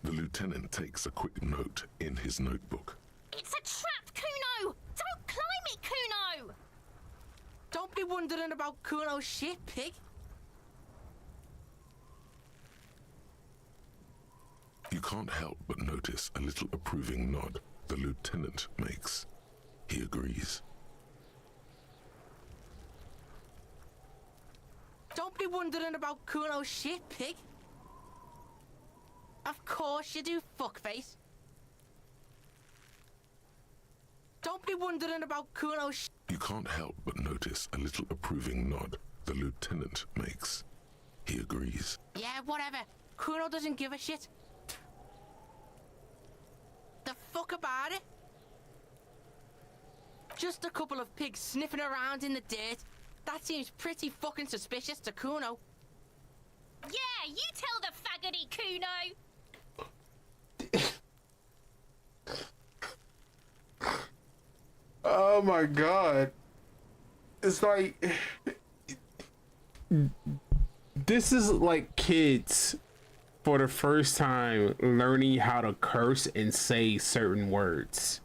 The lieutenant takes a quick note in his notebook. It's a trap, Kuno. Don't climb it, Kuno. Don't be wondering about Kuno's shit, pig. You can't help but notice a little approving nod the lieutenant makes. He agrees. Don't be wondering about Kuno's shit, pig. Of course you do, fuckface. Don't be wondering about Kuno's shit. You can't help but notice a little approving nod the lieutenant makes. He agrees. Yeah, whatever. Kuno doesn't give a shit. The fuck about it? Just a couple of pigs sniffing around in the dirt. That seems pretty fucking suspicious to Kuno. Yeah, you tell the faggoty, Kuno. Oh my god. It's like... This is like kids for the first time learning how to curse and say certain words.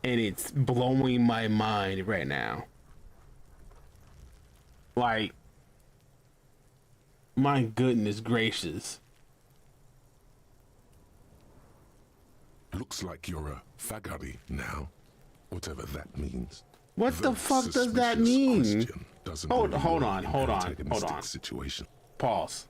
And it's blowing my mind right now. Like, my goodness gracious. Looks like you're a fagari now, whatever that means. What the fuck does that mean? Hold on. Situation. Pause.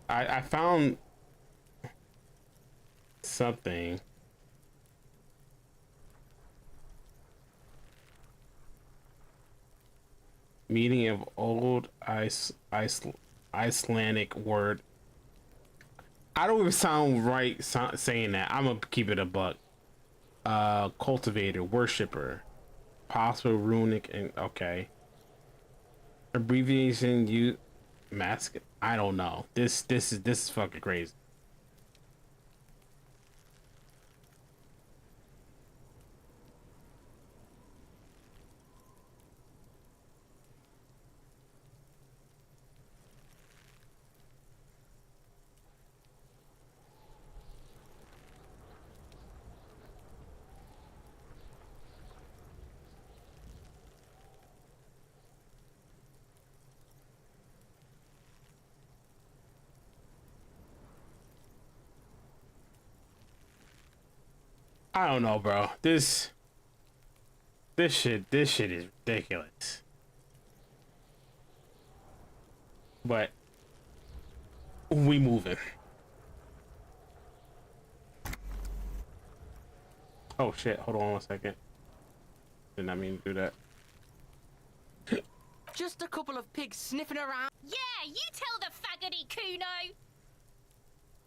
I found something. Meaning of old Icelandic word. I don't even sound right saying that. I'm gonna keep it a buck. Cultivator, worshipper, possible runic, and okay. Abbreviation you mask. I don't know. This is fucking crazy. I don't know, bro. This shit is ridiculous. But we moving. Oh shit, hold on 1 second. Did not mean to do that. Just a couple of pigs sniffing around. Yeah, you tell the faggoty, Kuno.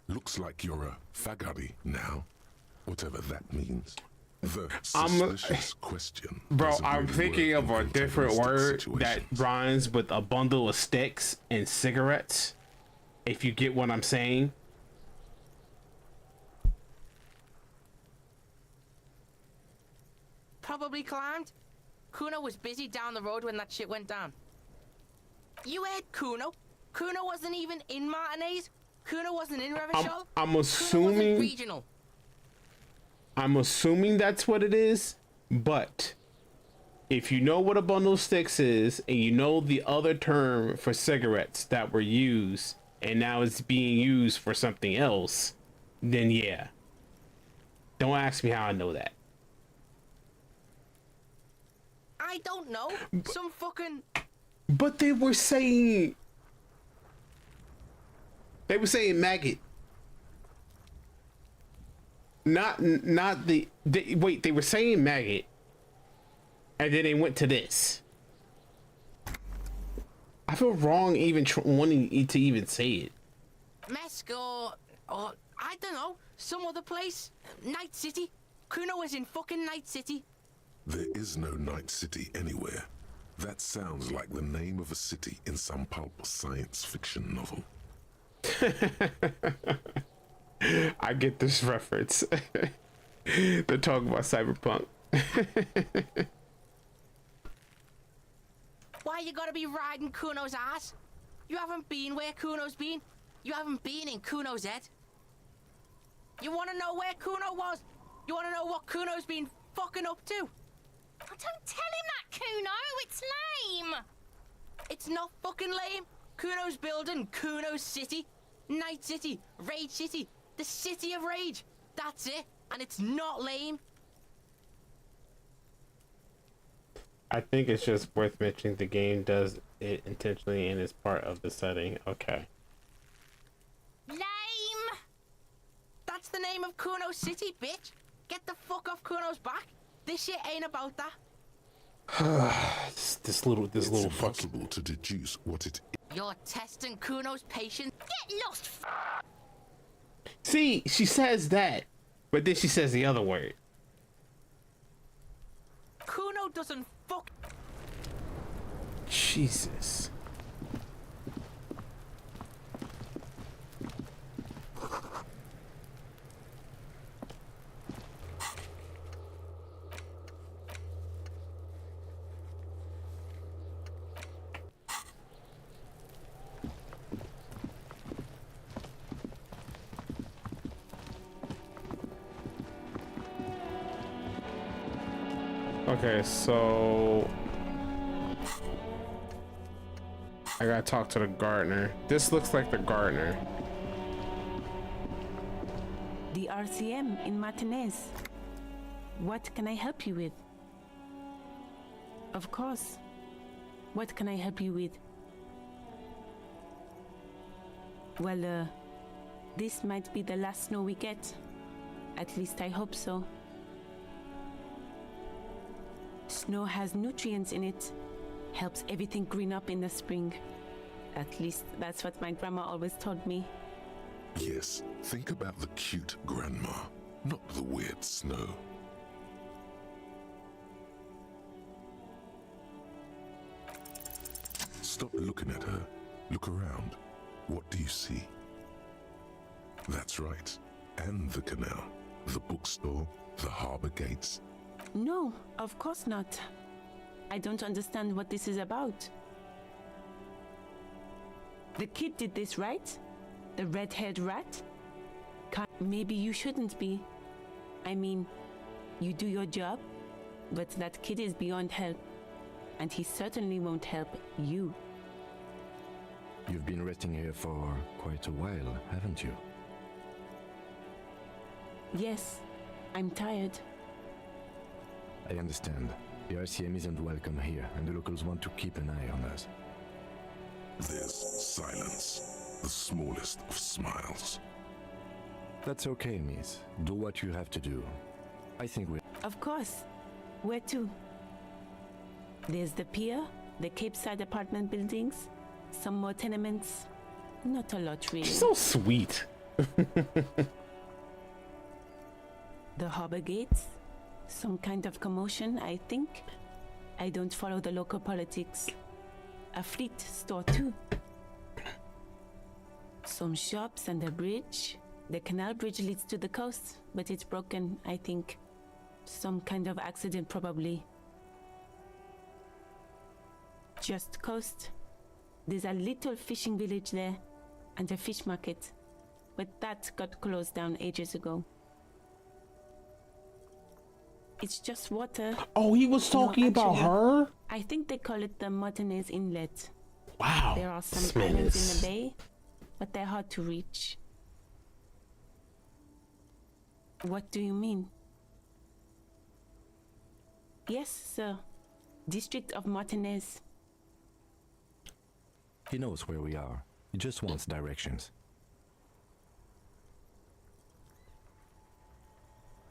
Looks like you're a fagari now, whatever that means. The suspicious question. Bro, doesn't I'm really thinking work of in a different word situations. that rhymes with a bundle of sticks and cigarettes. If you get what I'm saying. Probably climbed. Kuno was busy down the road when that shit went down. You heard Kuno? Kuno wasn't even in Martinez. Kuno wasn't in Revachol. I'm assuming regional. I'm assuming that's what it is, but if you know what a bundle of sticks is and you know the other term for cigarettes that were used and now it's being used for something else, then yeah. Don't ask me how I know that. I don't know. Some fucking... But they were saying maggot. Not the wait, they were saying maggot. And then they went to this. I feel wrong even wanting to even say it. Mesco, or I don't know, some other place. Night City. Kuno was in fucking Night City. There is no Night City anywhere. That sounds like the name of a city in some pulp science fiction novel. I get this reference. They're talking about cyberpunk. Why you gotta be riding Kuno's ass? You haven't been where Kuno's been. You haven't been in Kuno's head. You wanna know where Kuno was? You wanna know what Kuno's been fucking up to? Oh, don't tell him that, Kuno. It's lame. It's not fucking lame. Kuno's building Kuno's City. Night City. Rage City. The City of Rage. That's it. And it's not lame. I think it's just worth mentioning the game does it intentionally and is part of the setting. Okay. Lame. That's the name of Kuno's City, bitch. Get the fuck off Kuno's back. This shit ain't about that. this little It's fuck. impossible to deduce what it is. You're testing Kuno's patience? Get lost, See, she says that, but then she says the other word. Kuno doesn't fuck. Jesus. Okay, so I gotta talk to the gardener. This looks like the gardener. The RCM in Martinez. What can I help you with? Of course. What can I help you with? Well, this might be the last snow we get. At least I hope so. Snow has nutrients in it. Helps everything green up in the spring. At least that's what my grandma always told me. Yes, think about the cute grandma, not the weird snow. Stop looking at her. Look around. What do you see? That's right. And the canal, the bookstore, the harbor gates. No, of course not. I don't understand what this is about. The kid did this, right? The red-haired rat? Maybe you shouldn't be. I mean, you do your job, but that kid is beyond help. And he certainly won't help you. You've been resting here for quite a while, haven't you? Yes, I'm tired. I understand. The RCM isn't welcome here, and the locals want to keep an eye on us. There's silence, the smallest of smiles. That's okay, miss. Do what you have to do. I think we... Of course. Where to? There's the pier, the Cape Side apartment buildings, some more tenements. Not a lot, really. She's so sweet. The harbor gates? Some kind of commotion, I think. I don't follow the local politics. A fleet store, too. Some shops and a bridge. The canal bridge leads to the coast, but it's broken, I think. Some kind of accident, probably. Just coast. There's a little fishing village there, and a fish market. But that got closed down ages ago. It's just water. Oh, he was talking about her? I think they call it the Martinez Inlet. Wow. There are some islands in the bay, but they're hard to reach. What do you mean? Yes, sir. District of Martinez. He knows where we are. He just wants directions.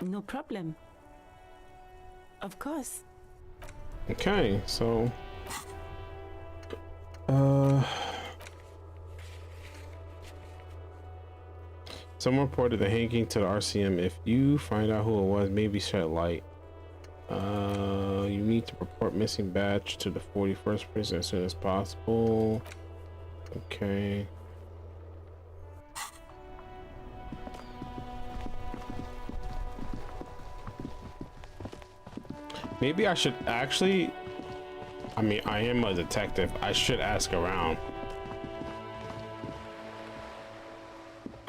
No problem. Of course. Okay, so someone reported the hanging to the RCM. If you find out who it was, maybe shed light. You need to report missing badge to the 41st prison as soon as possible. Okay. Maybe I should actually, I mean, I am a detective. I should ask around.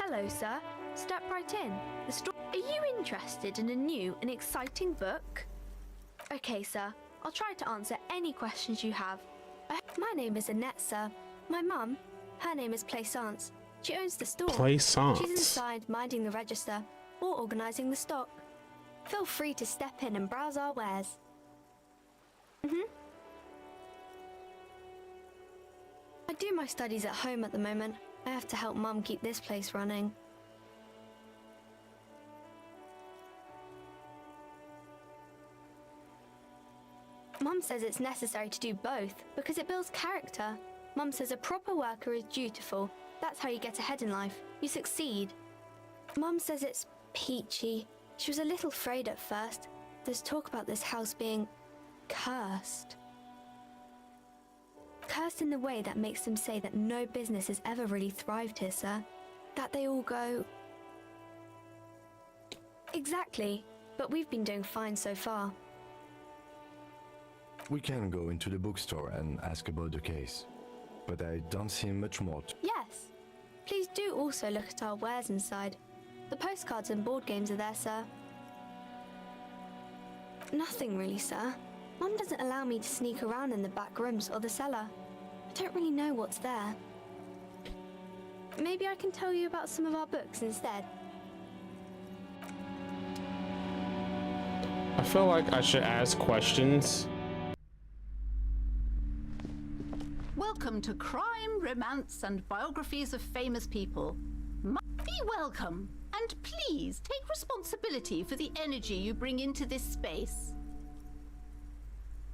Hello, sir. Step right in. Are you interested in a new and exciting book? Okay, sir. I'll try to answer any questions you have. My name is Annette, sir. My mum, her name is Plaisance. She owns the store. Plaisance. She's inside minding the register or organising the stock. Feel free to step in and browse our wares. I do my studies at home at the moment. I have to help Mum keep this place running. Mum says it's necessary to do both because it builds character. Mum says a proper worker is dutiful. That's how you get ahead in life. You succeed. Mum says it's peachy. She was a little afraid at first. There's talk about this house being cursed. Cursed in the way that makes them say that no business has ever really thrived here, sir. That they all go... Exactly. But we've been doing fine so far. We can go into the bookstore and ask about the case, but I don't see much more. Yes. Please do also look at our wares inside. The postcards and board games are there, sir. Nothing really, sir. Mum doesn't allow me to sneak around in the back rooms or the cellar. I don't really know what's there. Maybe I can tell you about some of our books instead. I feel like I should ask questions. Welcome to Crime, Romance, and Biographies of Famous People. Be welcome, and please take responsibility for the energy you bring into this space.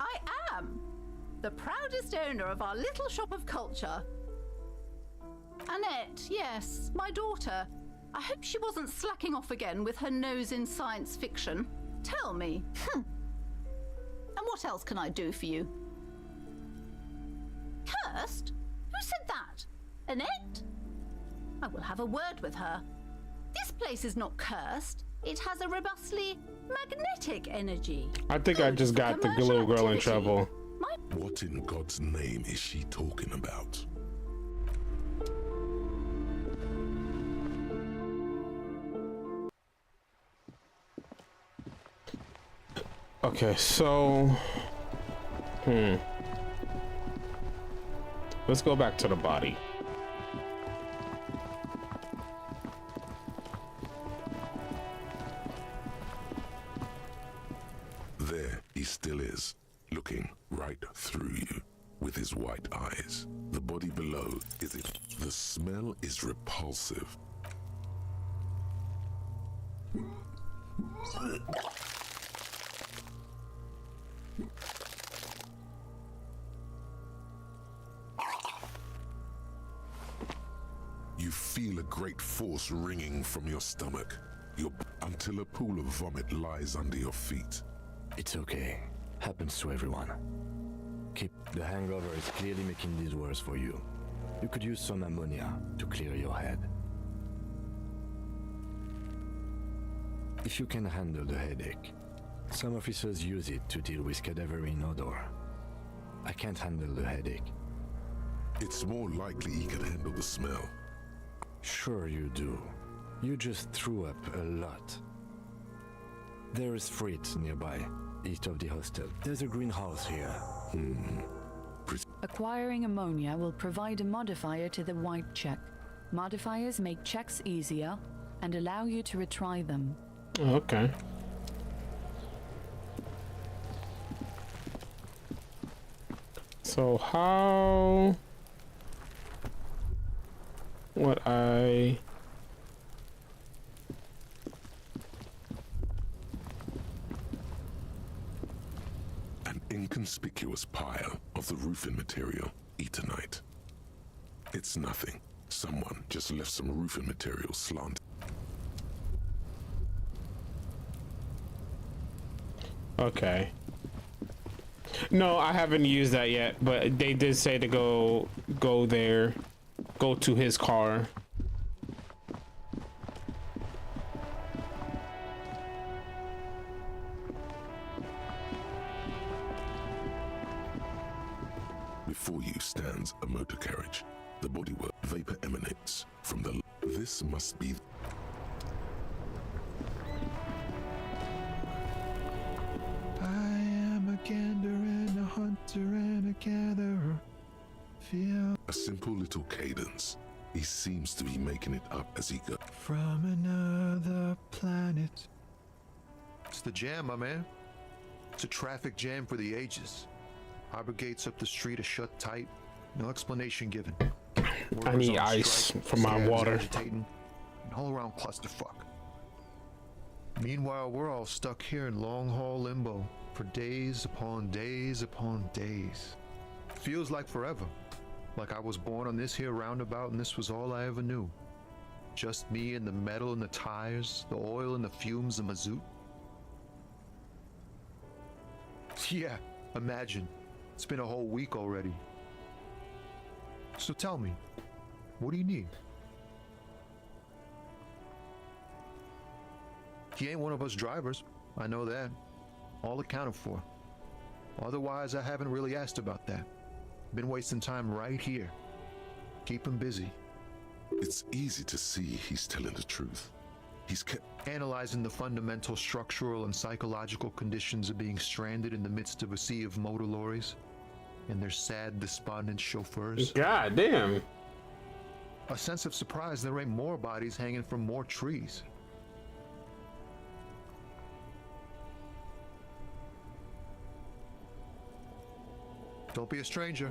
I am the proudest owner of our little shop of culture. Annette, yes, my daughter. I hope she wasn't slacking off again with her nose in science fiction. Tell me. And what else can I do for you? Cursed? Who said that? Annette? I will have a word with her. This place is not cursed. It has a robustly magnetic energy. I think I just got the little girl in trouble. What in God's name is she talking about? Okay, so... Let's go back to the body. There he still is, looking right through you with his white eyes. The body below is it. The smell is repulsive. You feel a great force ringing from your stomach, until a pool of vomit lies under your feet. It's okay. Happens to everyone. The hangover is clearly making this worse for you. You could use some ammonia to clear your head. If you can handle the headache, some officers use it to deal with cadaverine odor. I can't handle the headache. It's more likely he can handle the smell. Sure you do. You just threw up a lot. There is Frit nearby, east of the hostel. There's a greenhouse here. Acquiring ammonia will provide a modifier to the white check. Modifiers make checks easier and allow you to retry them. Okay. So how would I... An inconspicuous pile of the roofing material, Eternite. It's nothing. Someone just left some roofing material slanted. Okay. No, I haven't used that yet, but they did say to go there, go to his car. Before you stands a motor carriage. The bodywork vapor emanates from the... This must be... I am a gander and a hunter and a gatherer. Feel a simple little cadence. He seems to be making it up as he goes. from another planet. It's the jam, my man. It's a traffic jam for the ages. Harbor gates up the street are shut tight. No explanation given. I need ice for my water. Agitating, an all-around clusterfuck. Meanwhile, we're all stuck here in long-haul limbo for days upon days upon days. Feels like forever. Like I was born on this here roundabout and this was all I ever knew. Just me and the metal and the tires, the oil and the fumes of mazout. Yeah, imagine. It's been a whole week already. So tell me, what do you need? He ain't one of us drivers. I know that. All accounted for. Otherwise, I haven't really asked about that. Been wasting time right here. Keep him busy. It's easy to see he's telling the truth. He's kept analyzing the fundamental structural and psychological conditions of being stranded in the midst of a sea of motor lorries and their sad, despondent chauffeurs. God damn. A sense of surprise there ain't more bodies hanging from more trees. Don't be a stranger.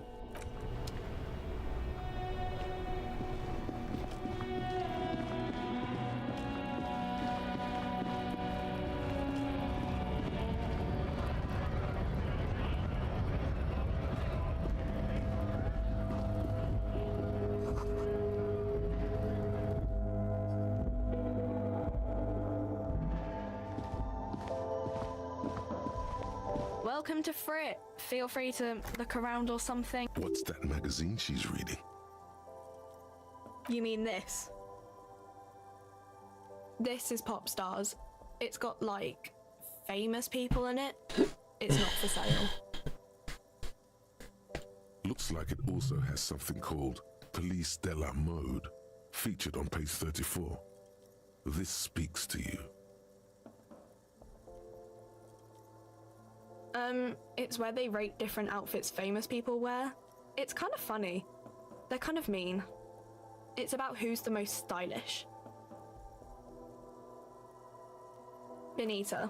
Welcome to Frit. Feel free to look around or something. What's that magazine she's reading? You mean this? This is Pop Stars. It's got, like, famous people in it. It's not for sale. Looks like it also has something called Police de la Mode, featured on page 34. This speaks to you. It's where they rate different outfits famous people wear. It's kind of funny. They're kind of mean. It's about who's the most stylish. Benita.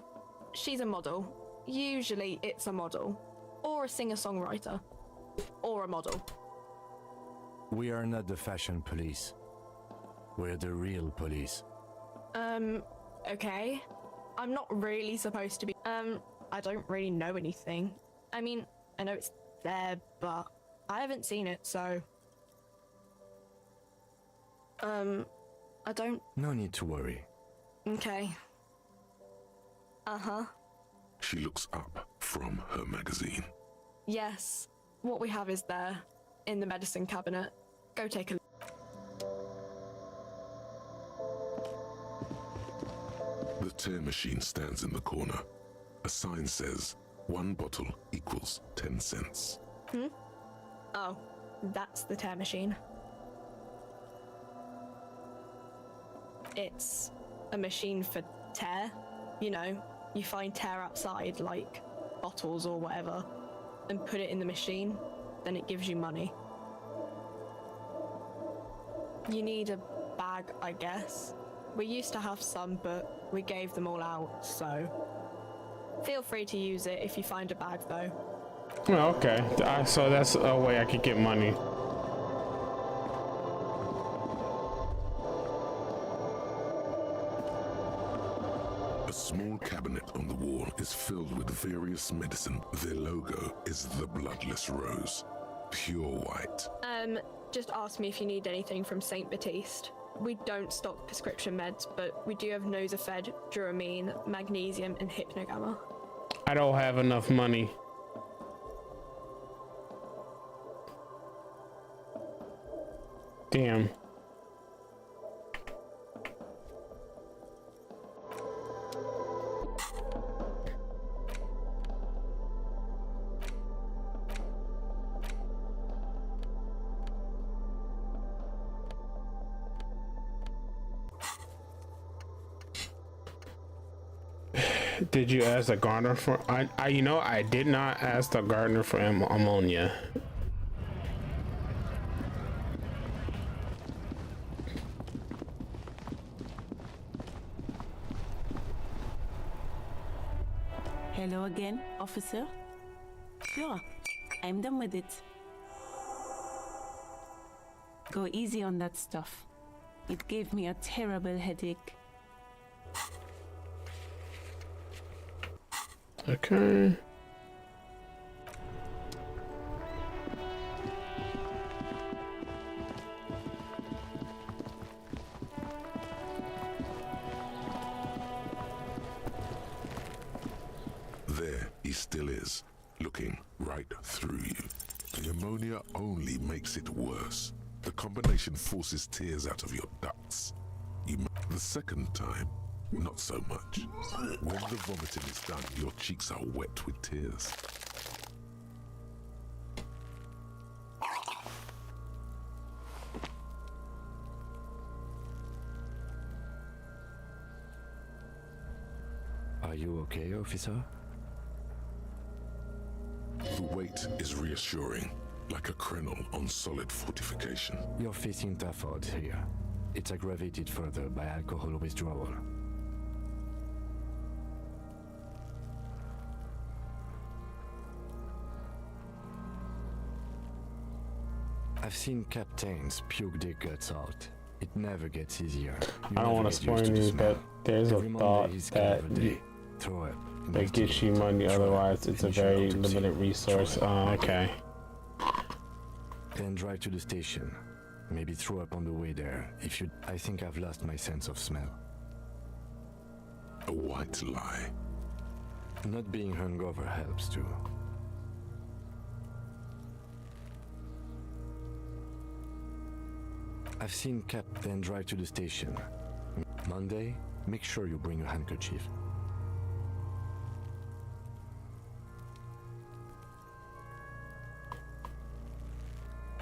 She's a model. Usually it's a model. Or a singer-songwriter. Or a model. We are not the fashion police. We're the real police. Okay. I'm not really supposed to be. I don't really know anything. I mean, I know it's there, but I haven't seen it, so... I don't... No need to worry. Okay. Uh-huh. She looks up from her magazine. Yes. What we have is there, in the medicine cabinet. Go take a look. The tear machine stands in the corner. A sign says, 1 bottle equals 10 cents. Oh, that's the tear machine. It's a machine for tear. You know, you find tear outside, like bottles or whatever, and put it in the machine, then it gives you money. You need a bag, I guess. We used to have some, but we gave them all out, so... Feel free to use it if you find a bag, though. Oh, okay. So that's a way I could get money. A small cabinet on the wall is filled with various medicine. Their logo is the bloodless rose. Pure white. Just ask me if you need anything from St. Baptiste. We don't stock prescription meds, but we do have Nosafed, Duramine, Magnesium, and Hypnogamma. I don't have enough money. Damn. Did you ask the gardener for? I did not ask the gardener for ammonia. Hello again, officer. Sure, I'm done with it. Go easy on that stuff. It gave me a terrible headache. Okay. still is, looking right through you. The ammonia only makes it worse. The combination forces tears out of your ducts. The second time, not so much. When the vomiting is done, your cheeks are wet with tears. Are you okay, officer? The weight is reassuring, like a krenel on solid fortification. You're facing tough odds here. It's aggravated further by alcohol withdrawal. I've seen captains puke their guts out. It never gets easier. I don't want to spoil you, but there's a thought that that gets you money, otherwise it's a very limited resource. Okay. Then drive to the station. Maybe throw up on the way there. If you... I think I've lost my sense of smell. A white lie. Not being hungover helps too. I've seen Cap then drive to the station. Monday, make sure you bring a handkerchief.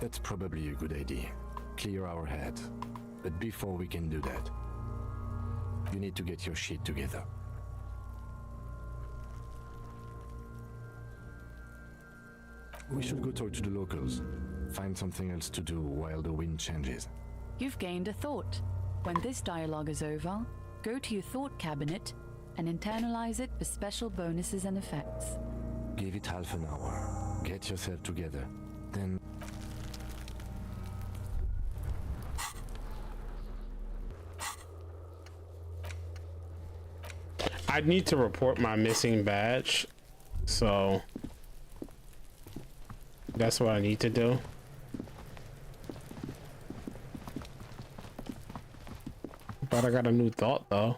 That's probably a good idea. Clear our head. But before we can do that, you need to get your shit together. We should go talk to the locals. Find something else to do while the wind changes. You've gained a thought. When this dialogue is over, go to your thought cabinet and internalize it for special bonuses and effects. Give it half an hour. Get yourself together. Then... I need to report my missing badge, so that's what I need to do. But I got a new thought though.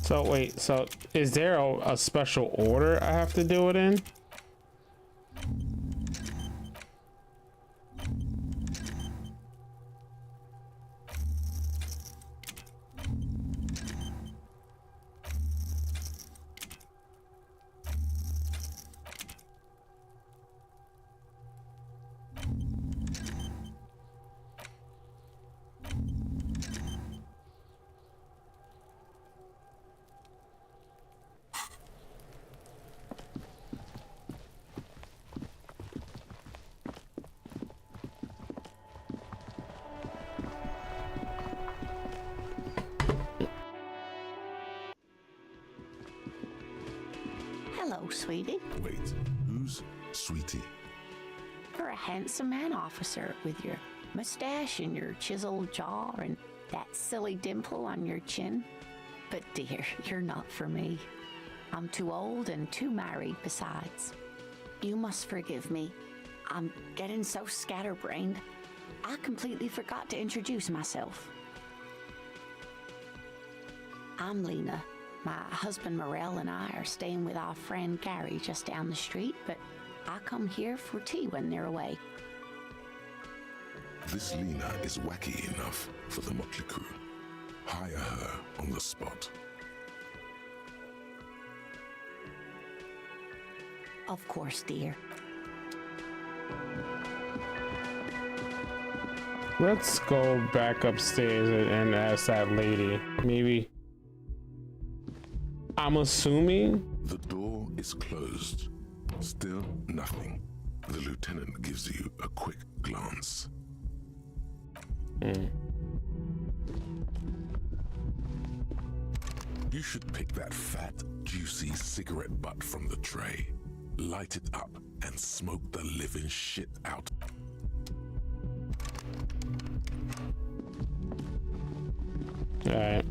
So wait, so is there a special order I have to do it in? Hello, sweetie. Wait, who's Sweetie? You're a handsome man, officer, with your mustache and your chiseled jaw and that silly dimple on your chin. But dear, you're not for me. I'm too old and too married besides. You must forgive me. I'm getting so scatterbrained. I completely forgot to introduce myself. I'm Lena. My husband Morel and I are staying with our friend Gary just down the street, but I come here for tea when they're away. This Lena is wacky enough for the motley crew. Hire her on the spot. Of course, dear. Let's go back upstairs and ask that lady. Maybe. I'm assuming the door is closed. Still nothing. The lieutenant gives you a quick glance. You should pick that fat, juicy cigarette butt from the tray, light it up, and smoke the living shit out. Alright.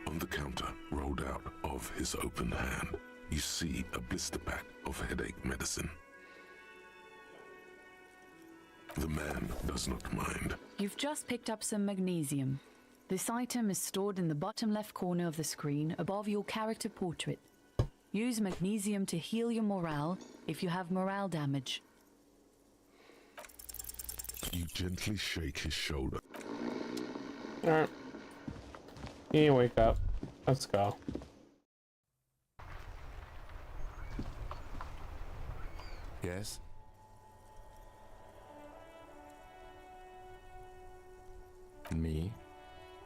On the counter, rolled out of his open hand, you see a blister pack of headache medicine. The man does not mind. You've just picked up some magnesium. This item is stored in the bottom left corner of the screen above your character portrait. Use magnesium to heal your morale if you have morale damage. You gently shake his shoulder. Alright. You wake up. Let's go. Yes? Me?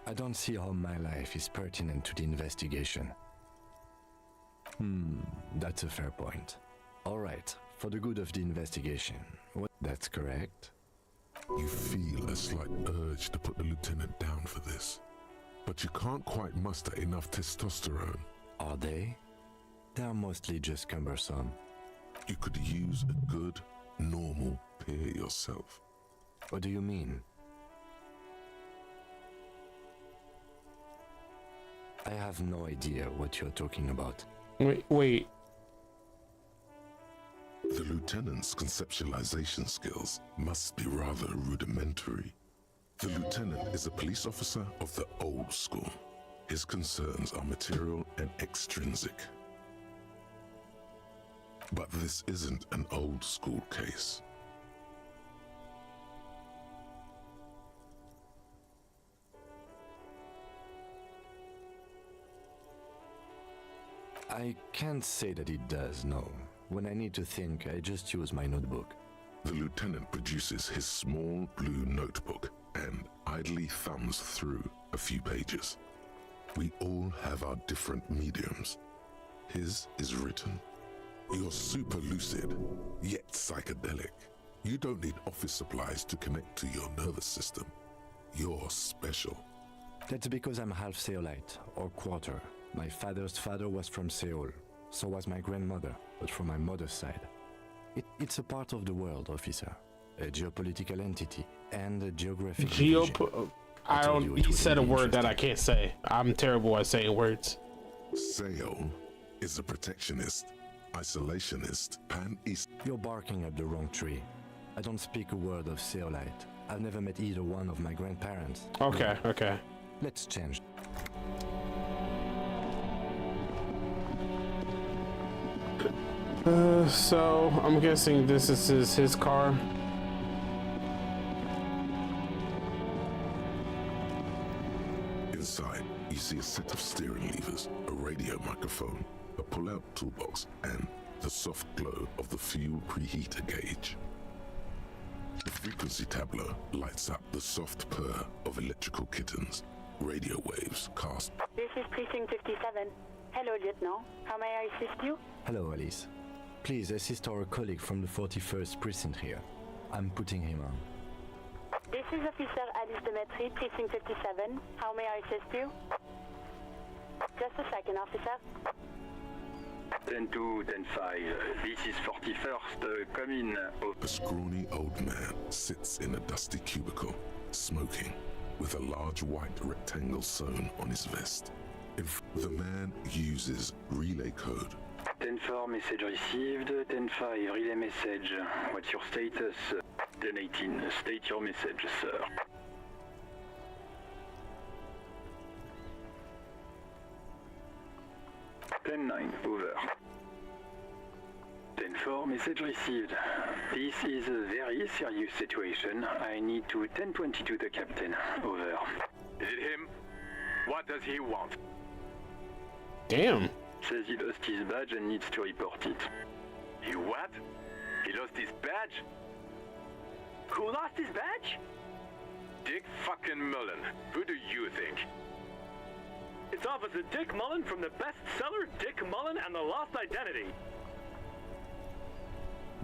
I don't see how my life is pertinent to the investigation. That's a fair point. All right, for the good of the investigation. That's correct. You feel a slight urge to put the lieutenant down for this, but you can't quite muster enough testosterone. Are they? They're mostly just cumbersome. You could use a good, normal peer yourself. What do you mean? I have no idea what you're talking about. Wait. The lieutenant's conceptualization skills must be rather rudimentary. The lieutenant is a police officer of the old school. His concerns are material and extrinsic. But this isn't an old school case. I can't say that it does, no. When I need to think, I just use my notebook. The lieutenant produces his small blue notebook and idly thumbs through a few pages. We all have our different mediums. His is written. You're super lucid, yet psychedelic. You don't need office supplies to connect to your nervous system. You're special. That's because I'm half Seolite, or quarter. My father's father was from Seoul. So was my grandmother, but from my mother's side. It's a part of the world, officer. A geopolitical entity and a geographic division. I don't. He said a word that I can't say. I'm terrible at saying words. Seoul is a protectionist, isolationist, pan-east. You're barking up the wrong tree. I don't speak a word of Seolite. I've never met either one of my grandparents. Okay, okay. Let's change. So I'm guessing this is his car. Inside, you see a set of steering levers, a radio microphone, a pull-out toolbox, and the soft glow of the fuel preheater gauge. The frequency tableau lights up the soft purr of electrical kittens. Radio waves cast. This is Precinct 57. Hello, Lieutenant. How may I assist you? Hello, Alice. Please assist our colleague from the 41st precinct here. I'm putting him on. This is Officer Alice Demetri, Precinct 57. How may I assist you? Just a second, officer. 10-2, 10-5. This is 41st. Come in. A scrawny old man sits in a dusty cubicle, smoking, with a large white rectangle sewn on his vest. The man uses relay code. 10-4, message received. 10-5, relay message. What's your status? 10-18, state your message, sir. 10-9, over. 10-4, message received. This is a very serious situation. I need to 10-22 the captain. Over. Is it him? What does he want? Damn. Says he lost his badge and needs to report it. He what? He lost his badge? Who lost his badge? Dick fucking Mullen. Who do you think? It's Officer Dick Mullen from the bestseller Dick Mullen and the Lost Identity.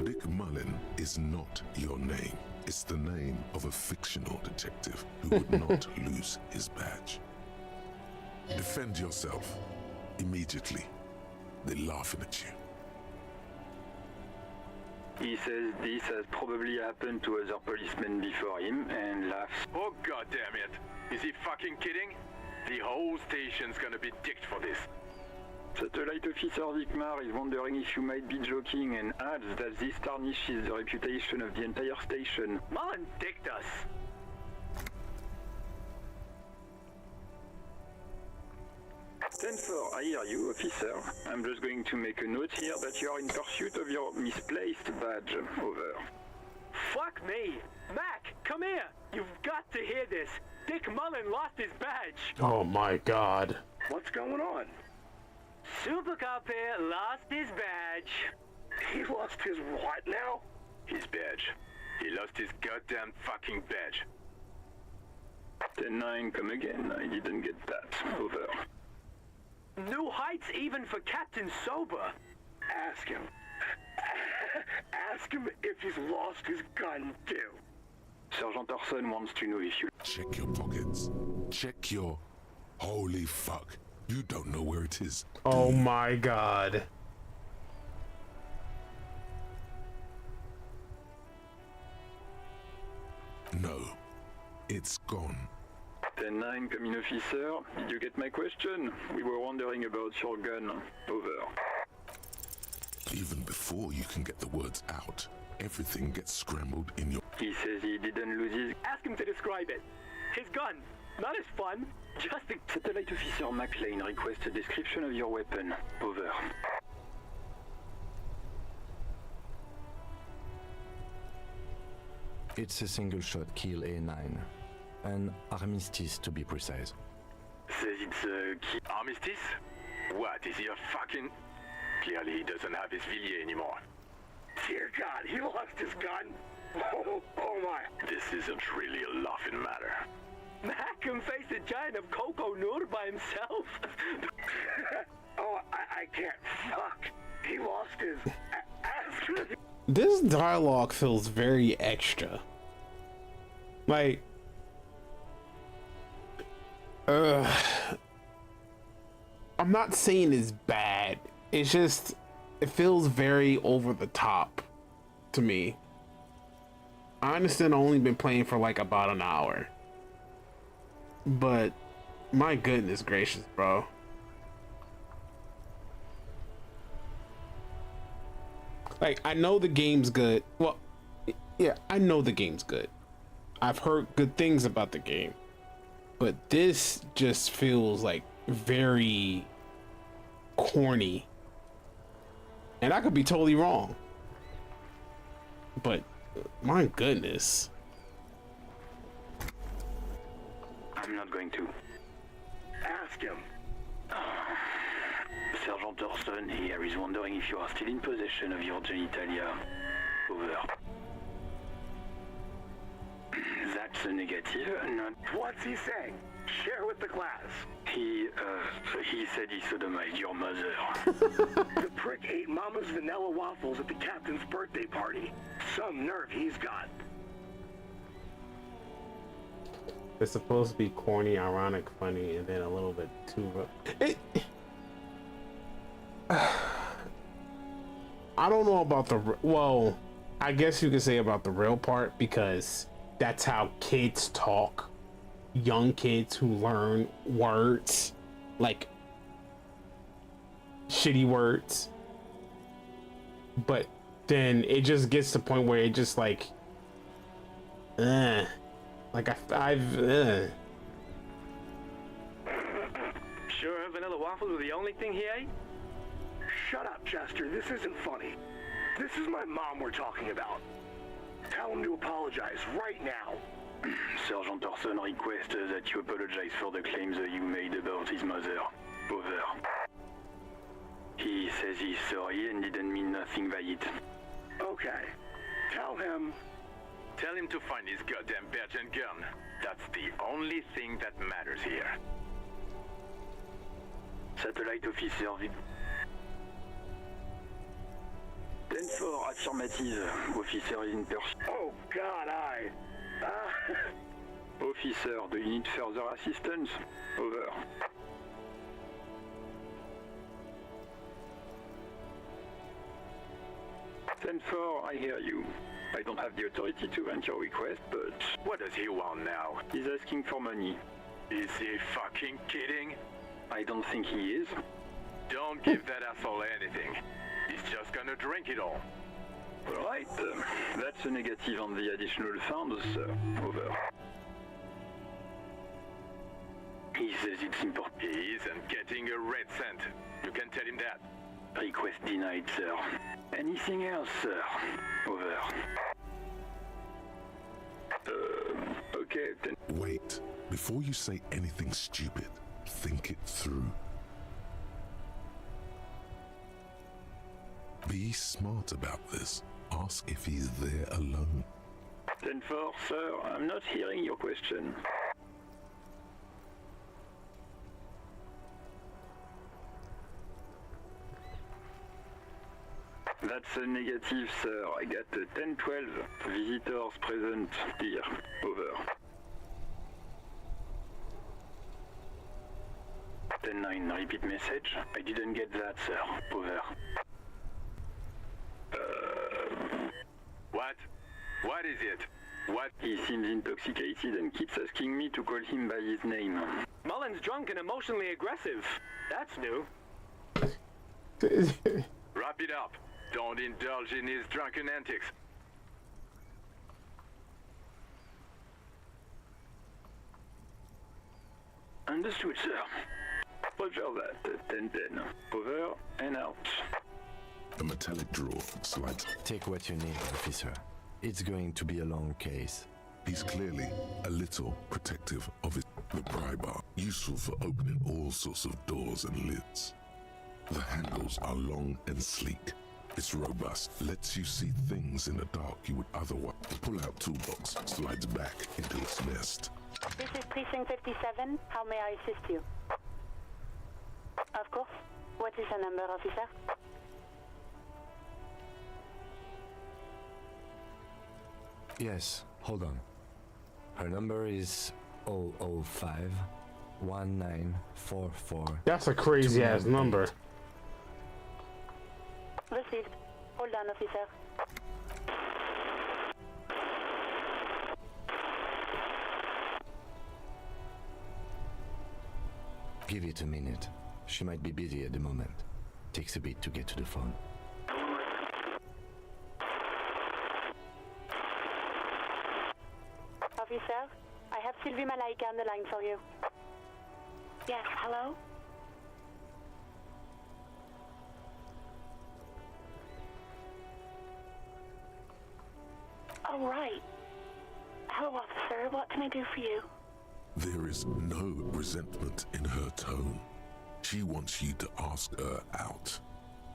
Dick Mullen is not your name. It's the name of a fictional detective who would not lose his badge. Defend yourself. Immediately. They're laughing at you. He says this has probably happened to other policemen before him and laughs. Oh god damn it. Is he fucking kidding? The whole station's gonna be dicked for this. Satellite Officer Vikmar is wondering if you might be joking and adds that this tarnishes the reputation of the entire station. Mullen dicked us. Stanford, I hear you, officer. I'm just going to make a note here that you are in pursuit of your misplaced badge. Over. Fuck me. Mac, come here. You've got to hear this. Dick Mullen lost his badge. Oh my god. What's going on? Super Cop here lost his badge. He lost his what now? His badge. He lost his goddamn fucking badge. 10-9, come again. I didn't get that. Over. New heights even for Captain Sober. Ask him. Ask him if he's lost his gun too. Sergeant Orson wants to know if you... Check your pockets. Check your... Holy fuck. You don't know where it is. Oh my god. No. It's gone. 10-9, come in, officer. Did you get my question? We were wondering about your gun. Over. Even before you can get the words out, everything gets scrambled in your... He says he didn't lose his... Ask him to describe it. His gun. Not as fun. Just a... Satellite Officer McLean requests a description of your weapon. Over. It's a single-shot kill A9. An armistice, to be precise. Says it's a... Armistice? What, is he a fucking... Clearly he doesn't have his Villiers anymore. Dear God, he lost his gun? Oh my. This isn't really a laughing matter. Mac can face a giant of Coco Noor by himself. Oh, I can't. Fuck. He lost his... This dialogue feels very extra. Like... I'm not saying it's bad. It's just... It feels very over the top to me. I understand I've only been playing for like about an hour. But my goodness gracious, bro. Like, I know the game's good. Well, yeah, I know the game's good. I've heard good things about the game. But this just feels like very corny. And I could be totally wrong. But my goodness. I'm not going to. Ask him. Sergeant Orson here is wondering if you are still in possession of your genitalia. Over. That's a negative, not... What's he saying? Share with the class. He said he sodomized your mother. The prick ate Mama's vanilla waffles at the captain's birthday party. Some nerve he's got. It's supposed to be corny, ironic, funny, and then a little bit too... I don't know about the... Well, I guess you could say about the real part, because that's how kids talk. Young kids who learn words, like shitty words. But then it just gets to the point where it just like... Like I've Sure vanilla waffles were the only thing he ate? Shut up, Chester. This isn't funny. This is my mom we're talking about. Tell him to apologize right now. Sergeant Orson requests that you apologize for the claims that you made about his mother. Over. He says he's sorry and didn't mean nothing by it. Okay. Tell him to find his goddamn badge and gun. That's the only thing that matters here. 10-4, affirmative. Officer is in pursuit. Oh God, Officer, do you need further assistance? Over. Ten-4, I hear you. I don't have the authority to grant your request, but... What does he want now? He's asking for money. Is he fucking kidding? I don't think he is. Don't give that asshole anything. He's just gonna drink it all. Alright, that's a negative on the additional funds, sir. Over. He says it's important. He isn't getting a red cent. You can tell him that. Request denied, sir. Anything else, sir? Over. Okay, then... Wait. Before you say anything stupid, think it through. Be smart about this. Ask if he's there alone. 10-4, sir. I'm not hearing your question. That's a negative, sir. I got a 10-12. Visitors present here. Over. 10-9, repeat message. I didn't get that, sir. Over. What? What is it? What? He seems intoxicated and keeps asking me to call him by his name. Mullen's drunk and emotionally aggressive. That's new. Wrap it up. Don't indulge in his drunken antics. Understood, sir. Roger that. 10-10. Over and out. A metallic drawer slides. Take what you need, officer. It's going to be a long case. He's clearly a little protective of it. The pry bar, useful for opening all sorts of doors and lids. The handles are long and sleek. It's robust, lets you see things in the dark you would otherwise. The pull-out toolbox slides back into its nest. This is Precinct 57. How may I assist you? Of course. What is your number, officer? Yes, hold on. Her number is 005 1944. That's a crazy ass number. Received. Hold on, officer. Give it a minute. She might be busy at the moment. Takes a bit to get to the phone. Officer, I have Sylvie Malaika on the line for you. Yes, hello? Oh, right. Hello, officer. What can I do for you? There is no resentment in her tone. She wants you to ask her out.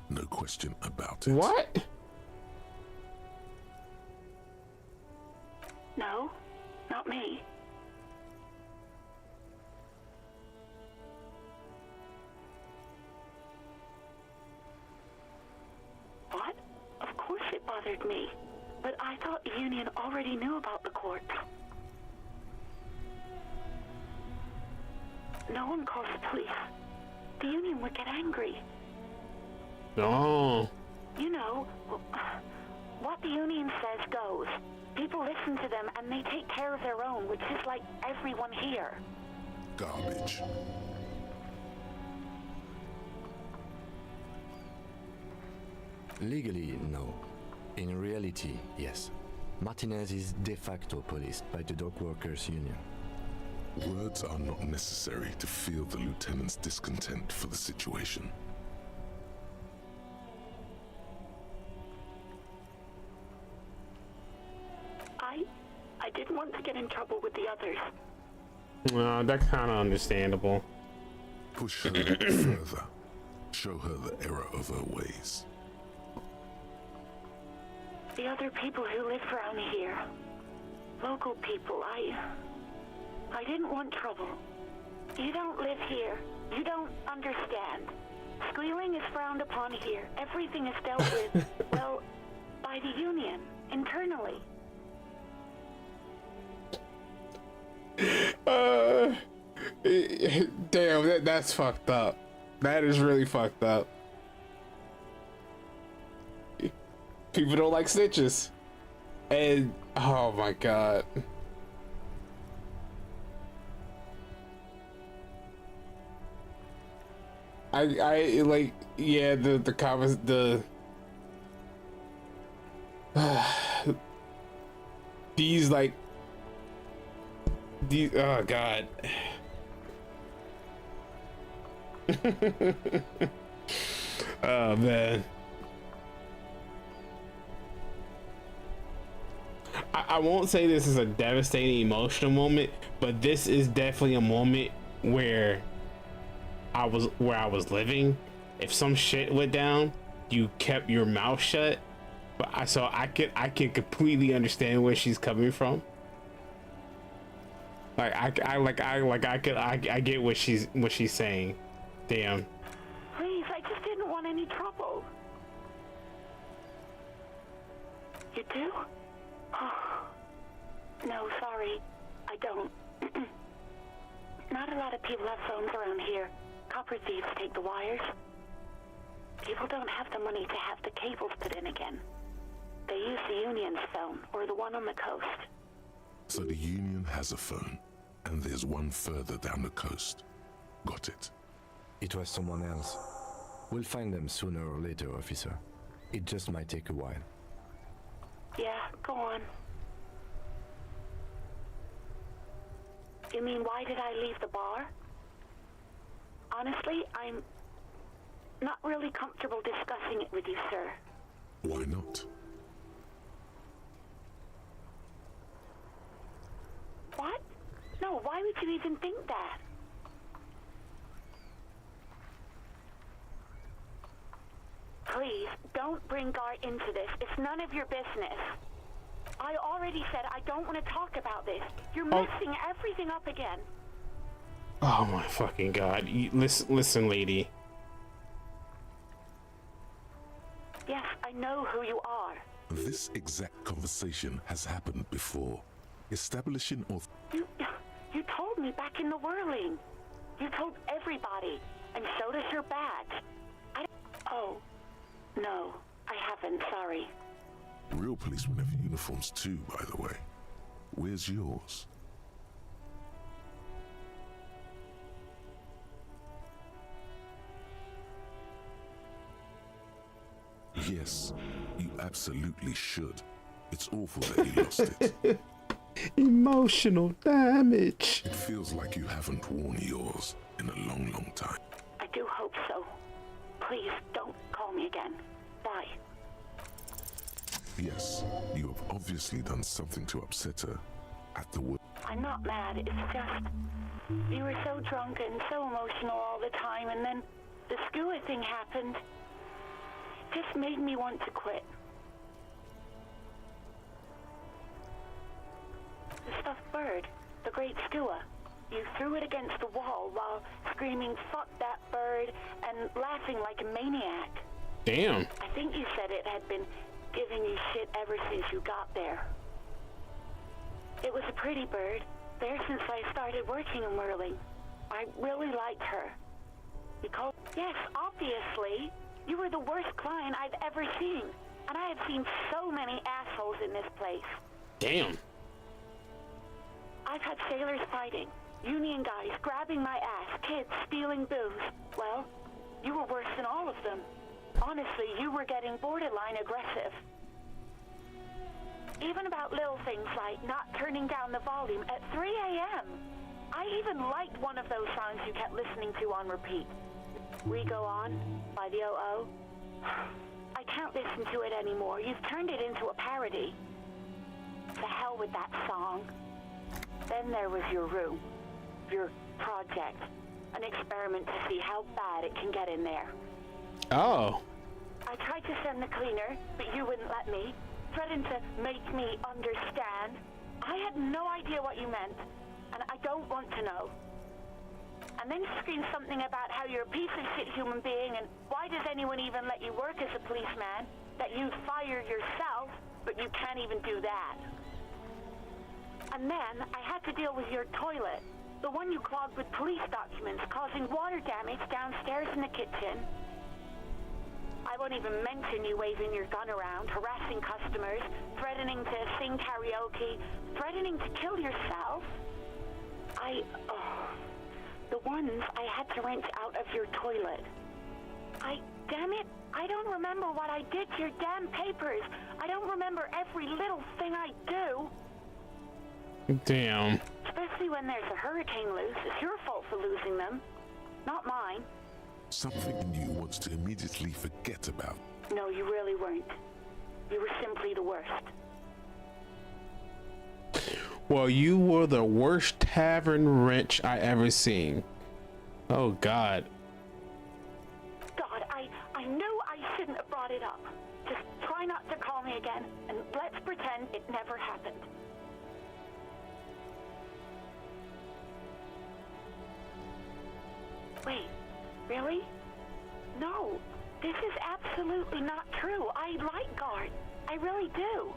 No question about it. What? No, not me. What? Of course it bothered me. But I thought the Union already knew about the court. No one calls the police. The Union would get angry. No. You know, what the Union says goes. People listen to them and they take care of their own, which is like everyone here. Garbage. Legally, no. In reality, yes. Martinez is de facto policed by the Dock Workers Union. Words are not necessary to feel the lieutenant's discontent for the situation. I didn't want to get in trouble with the others. That's kind of understandable. Push her further. Show her the error of her ways. The other people who live around here. Local people, I didn't want trouble. You don't live here. You don't understand. Squealing is frowned upon here. Everything is dealt with, well, by the Union, internally. Damn, that's fucked up. That is really fucked up. People don't like snitches. And, oh my god. I like, yeah, the comments, these, like, these, oh god. Oh man. I won't say this is a devastating emotional moment, but this is definitely a moment where I was living. If some shit went down, you kept your mouth shut. But I can completely understand where she's coming from. Like I get what she's saying. Damn. Please, I just didn't want any trouble. You do? Oh. No, sorry. I don't. Not a lot of people have phones around here. Copper thieves take the wires. People don't have the money to have the cables put in again. They use the Union's phone, or the one on the coast. So the Union has a phone, and there's one further down the coast. Got it. It was someone else. We'll find them sooner or later, officer. It just might take a while. Yeah, go on. You mean, why did I leave the bar? Honestly, I'm not really comfortable discussing it with you, sir. Why not? What? No, why would you even think that? Please, don't bring Gar into this. It's none of your business. I already said I don't want to talk about this. You're messing everything up again. Oh my fucking god. Listen, lady. Yes, I know who you are. This exact conversation has happened before. Establishing You told me back in the whirling. You told everybody, and so does your badge. Oh, no, I haven't, sorry. Real policemen have uniforms too, by the way. Where's yours? Yes, you absolutely should. It's awful that you lost it. Emotional damage. It feels like you haven't worn yours in a long, long time. I do hope so. Please don't call me again. Bye. Yes, you have obviously done something to upset her at the work. I'm not mad, it's just... You were so drunk and so emotional all the time, and then the skua thing happened. It just made me want to quit. The stuffed bird, the great skua. You threw it against the wall while screaming, "Fuck that bird," and laughing like a maniac. Damn. I think you said it had been giving you shit ever since you got there. It was a pretty bird, there since I started working in whirling. I really liked her. You called... Yes, obviously. You were the worst client I've ever seen. And I have seen so many assholes in this place. Damn. I've had sailors fighting, Union guys grabbing my ass, kids stealing booze. Well, you were worse than all of them. Honestly, you were getting borderline aggressive. Even about little things like not turning down the volume at 3 a.m. I even liked one of those songs you kept listening to on repeat. We Go On by the O.O. I can't listen to it anymore. You've turned it into a parody. To hell with that song. Then there was your room. Your project. An experiment to see how bad it can get in there. Oh. I tried to send the cleaner, but you wouldn't let me. Threatened to make me understand. I had no idea what you meant, and I don't want to know. and then scream something about how you're a piece of shit human being and why does anyone even let you work as a policeman, that you'd fire yourself, but you can't even do that. And then I had to deal with your toilet, the one you clogged with police documents, causing water damage downstairs in the kitchen. I won't even mention you waving your gun around, harassing customers, threatening to sing karaoke, threatening to kill yourself. The ones I had to wrench out of your toilet. Damn it, I don't remember what I did to your damn papers. I don't remember every little thing I do. Damn. Especially when there's a hurricane loose. It's your fault for losing them, not mine. Something in you wants to immediately forget about. No, you really weren't. You were simply the worst. Well, you were the worst tavern wrench I ever seen. Oh, God. God, I knew I shouldn't have brought it up. Just try not to call me again, and let's pretend it never happened. Wait, really? No, this is absolutely not true. I like Guard. I really do.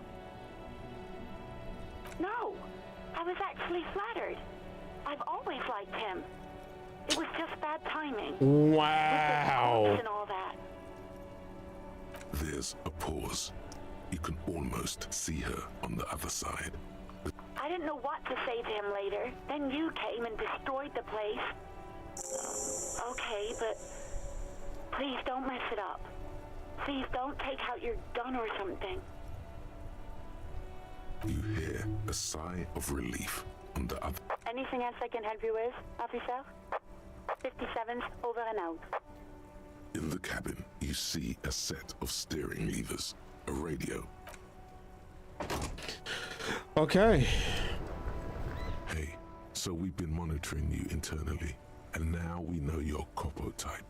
No, I was actually flattered. I've always liked him. It was just bad timing. Wow. With the and all that. There's a pause. You can almost see her on the other side. I didn't know what to say to him later. Then you came and destroyed the place. Okay, but please don't mess it up. Please don't take out your gun or something. You hear a sigh of relief on the other. Anything else I can help you with, officer? 57's over and out. In the cabin, you see a set of steering levers, a radio. Okay. Hey, so we've been monitoring you internally, and now we know your Copo type.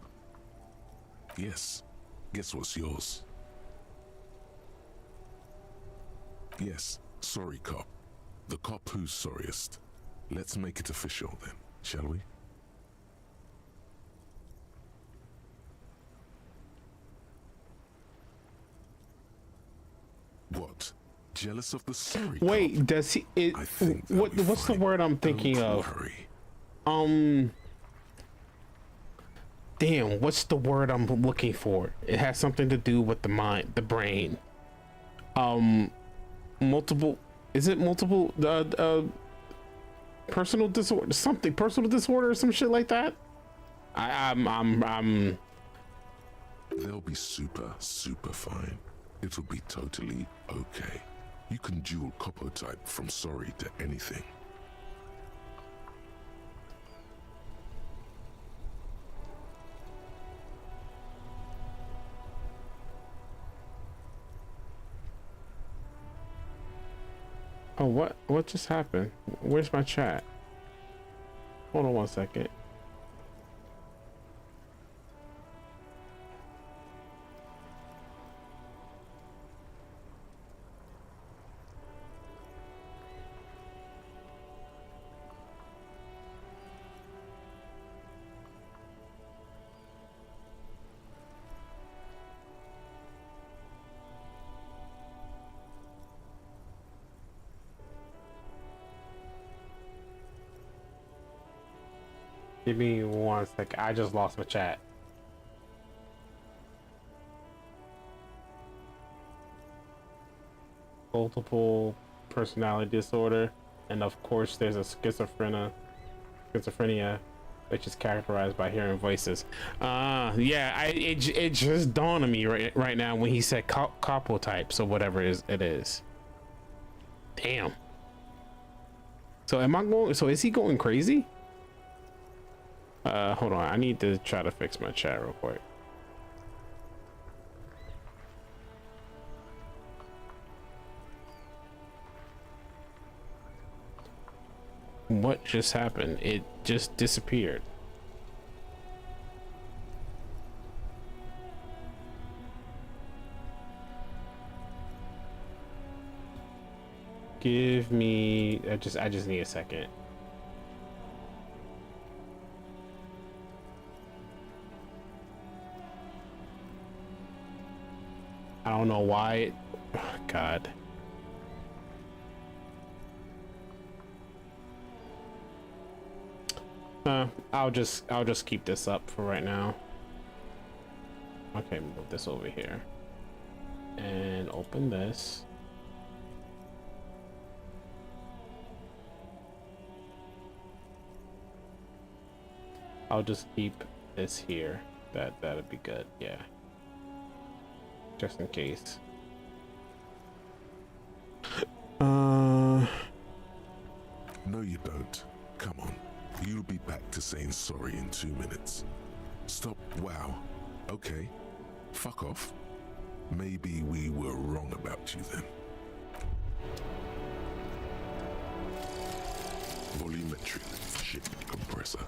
Yes, guess what's yours? Yes, sorry cop. The cop who's sorriest. Let's make it official then, shall we? What? Jealous of the sorry Wait, cop? does he? What's the word I'm thinking of? Worry. Damn, what's the word I'm looking for? It has something to do with the mind, the brain. Multiple. Is it multiple? Personal disorder, something. Personal disorder or some shit like that. I'm. They'll be super fine. It'll be totally okay. You can dual Copo type from sorry to anything. Oh, what just happened? Where's my chat? Hold on one second. Give me 1 second. I just lost my chat. Multiple personality disorder, and of course there's a schizophrenia, which is characterized by hearing voices. Yeah, it just dawned on me right now when he said Copo type, so whatever it is. Damn. So is he going crazy? Hold on, I need to try to fix my chat real quick. What just happened? It just disappeared. Give me, I just need a second. I don't know why it, oh, God. I'll just keep this up for right now. Okay, move this over here and open this. I'll just keep this here. That'd be good, yeah. Just in case. No, you don't. Come on. You'll be back to saying sorry in 2 minutes. Stop. Wow. Okay. Fuck off. Maybe we were wrong about you then. Volumetric ship compressor.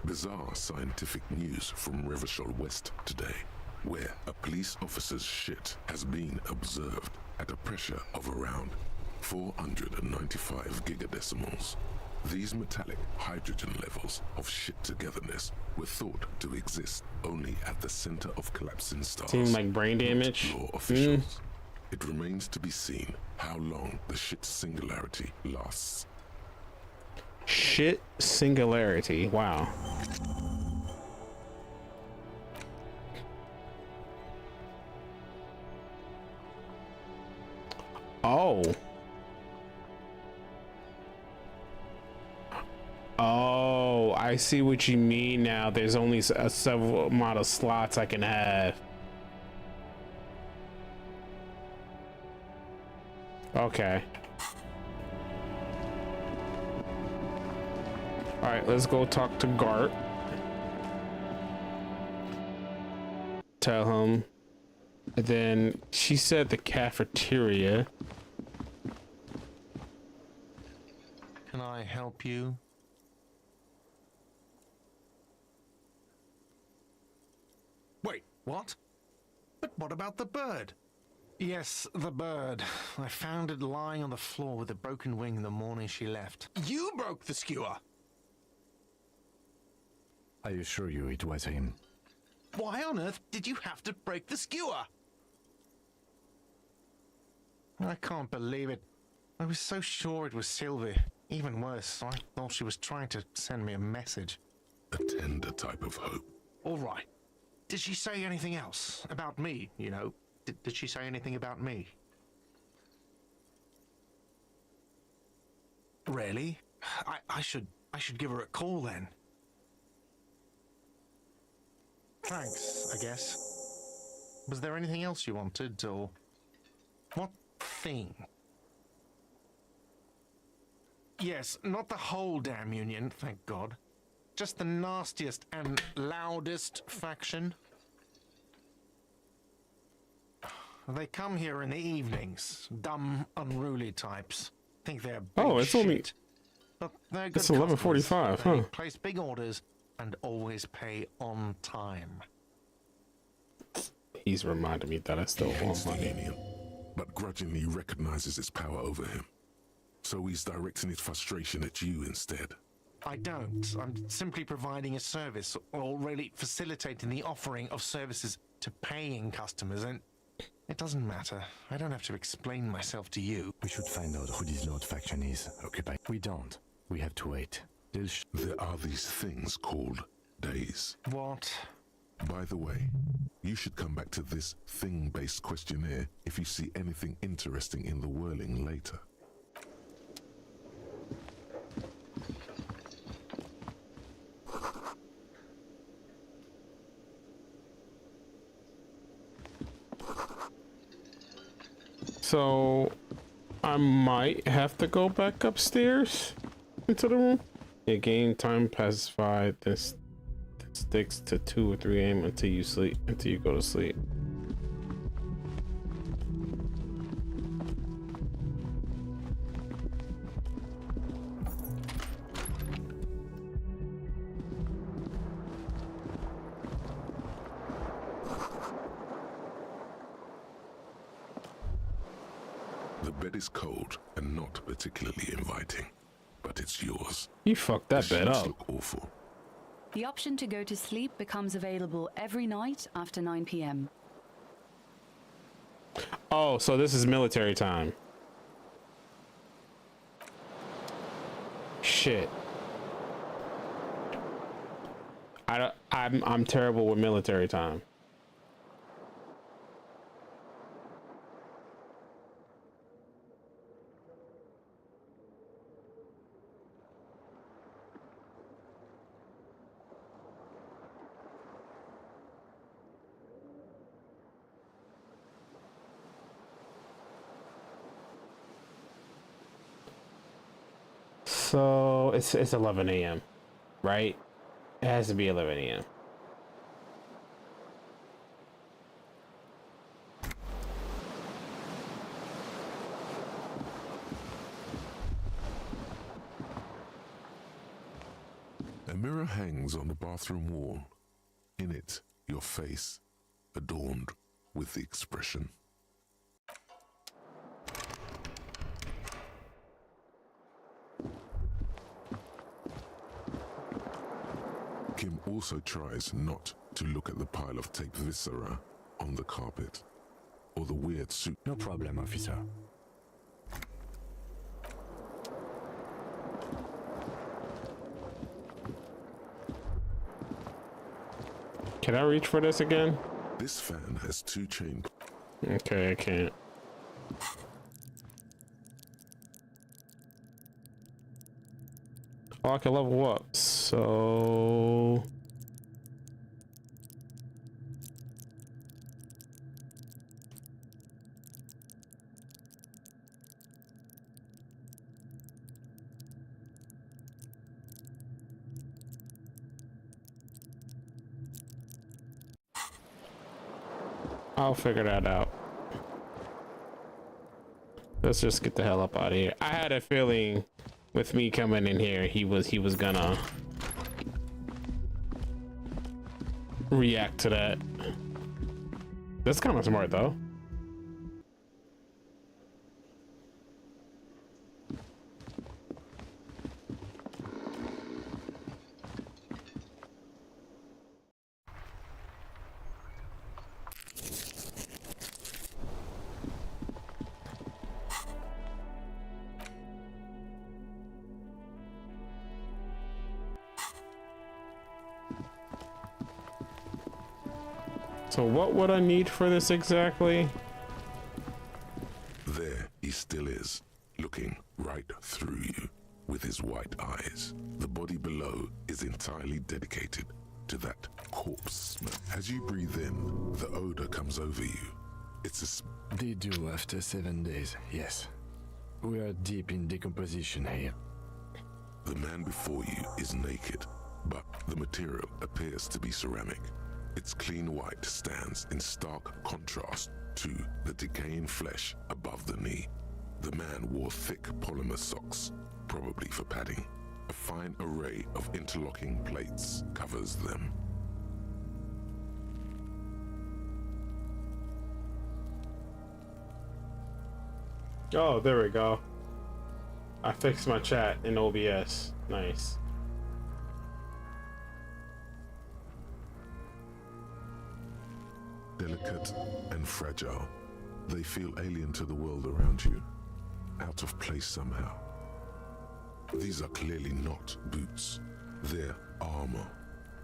Bizarre scientific news from Revachol West today, where a police officer's shit has been observed at a pressure of around 495 gigadecimals. These metallic hydrogen levels of shit togetherness were thought to exist only at the center of collapsing stars. Seems like brain damage. Officials. It remains to be seen how long the shit singularity lasts. Shit singularity. Wow. Oh. Oh, I see what you mean now. There's only a several amount of slots I can have. Okay. All right, let's go talk to Gart. Tell him. And then she said the cafeteria. Can I help you? Wait, what? But what about the bird? Yes, the bird. I found it lying on the floor with a broken wing the morning she left. You broke the skewer! I assure you it was him. Why on earth did you have to break the skewer? I can't believe it. I was so sure it was Sylvie. Even worse, I thought she was trying to send me a message. A tender type of hope. All right. Did she say anything else? About me, you know? Did she say anything about me? Really? I should give her a call then. Thanks, I guess. Was there anything else you wanted, or... What thing? Yes, not the whole damn union, thank God. Just the nastiest and loudest faction. They come here in the evenings. Dumb, unruly types. Think they're big it's shit. only... But they're good It's 11:45, customers. They huh? place big orders and always pay on time. He's reminded me that I still want money. Union, but grudgingly recognizes its power over him. So he's directing his frustration at you instead. I don't. I'm simply providing a service, or really facilitating the offering of services to paying customers, and it doesn't matter. I don't have to explain myself to you. We should find out who this Lord faction is. Occupy. We don't. We have to wait. There are these things called days. What? By the way, you should come back to this thing-based questionnaire if you see anything interesting in the whirling later. So I might have to go back upstairs into the room. Yeah, game time passes by. This sticks to 2 or 3 a.m. until you go to sleep. The bed is cold and not particularly inviting, but it's yours. You fucked that bed sheets up. look awful. The option to go to sleep becomes available every night after 9 p.m. Oh, so this is military time. Shit. I'm terrible with military time. So it's 11 a.m. right? It has to be 11 a.m. A mirror hangs on the bathroom wall. In it, your face, adorned with the expression. Kim also tries not to look at the pile of taped viscera on the carpet, or the weird suit. No problem, officer. Can I reach for this again? This fan has 2 chain. Okay, I can't. Oh, I can level up, so... I'll figure that out. Let's just get the hell up out of here. I had a feeling with me coming in here, he was gonna react to that. That's kind of smart though. So what would I need for this exactly? There he still is, looking right through you with his white eyes. The body below is entirely dedicated to that corpse smell. As you breathe in, the odor comes over you. It's a... They do after 7 days, yes. We are deep in decomposition here. The man before you is naked, but the material appears to be ceramic. Its clean white stands in stark contrast to the decaying flesh above the knee. The man wore thick polymer socks, probably for padding. A fine array of interlocking plates covers them. Oh, there we go. I fixed my chat in OBS. Nice. Delicate and fragile, they feel alien to the world around you, out of place somehow. These are clearly not boots, they're armor.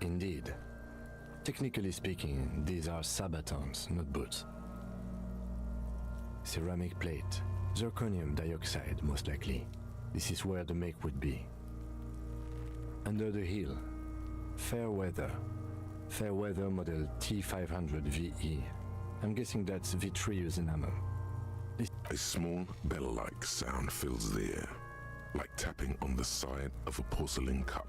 Indeed. Technically speaking, these are sabatons, not boots. Ceramic plate, zirconium dioxide most likely. This is where the make would be. Under the heel, fair weather. Fair weather model T500 VE. I'm guessing that's vitreous enamel. A small bell-like sound fills the air, like tapping on the side of a porcelain cup.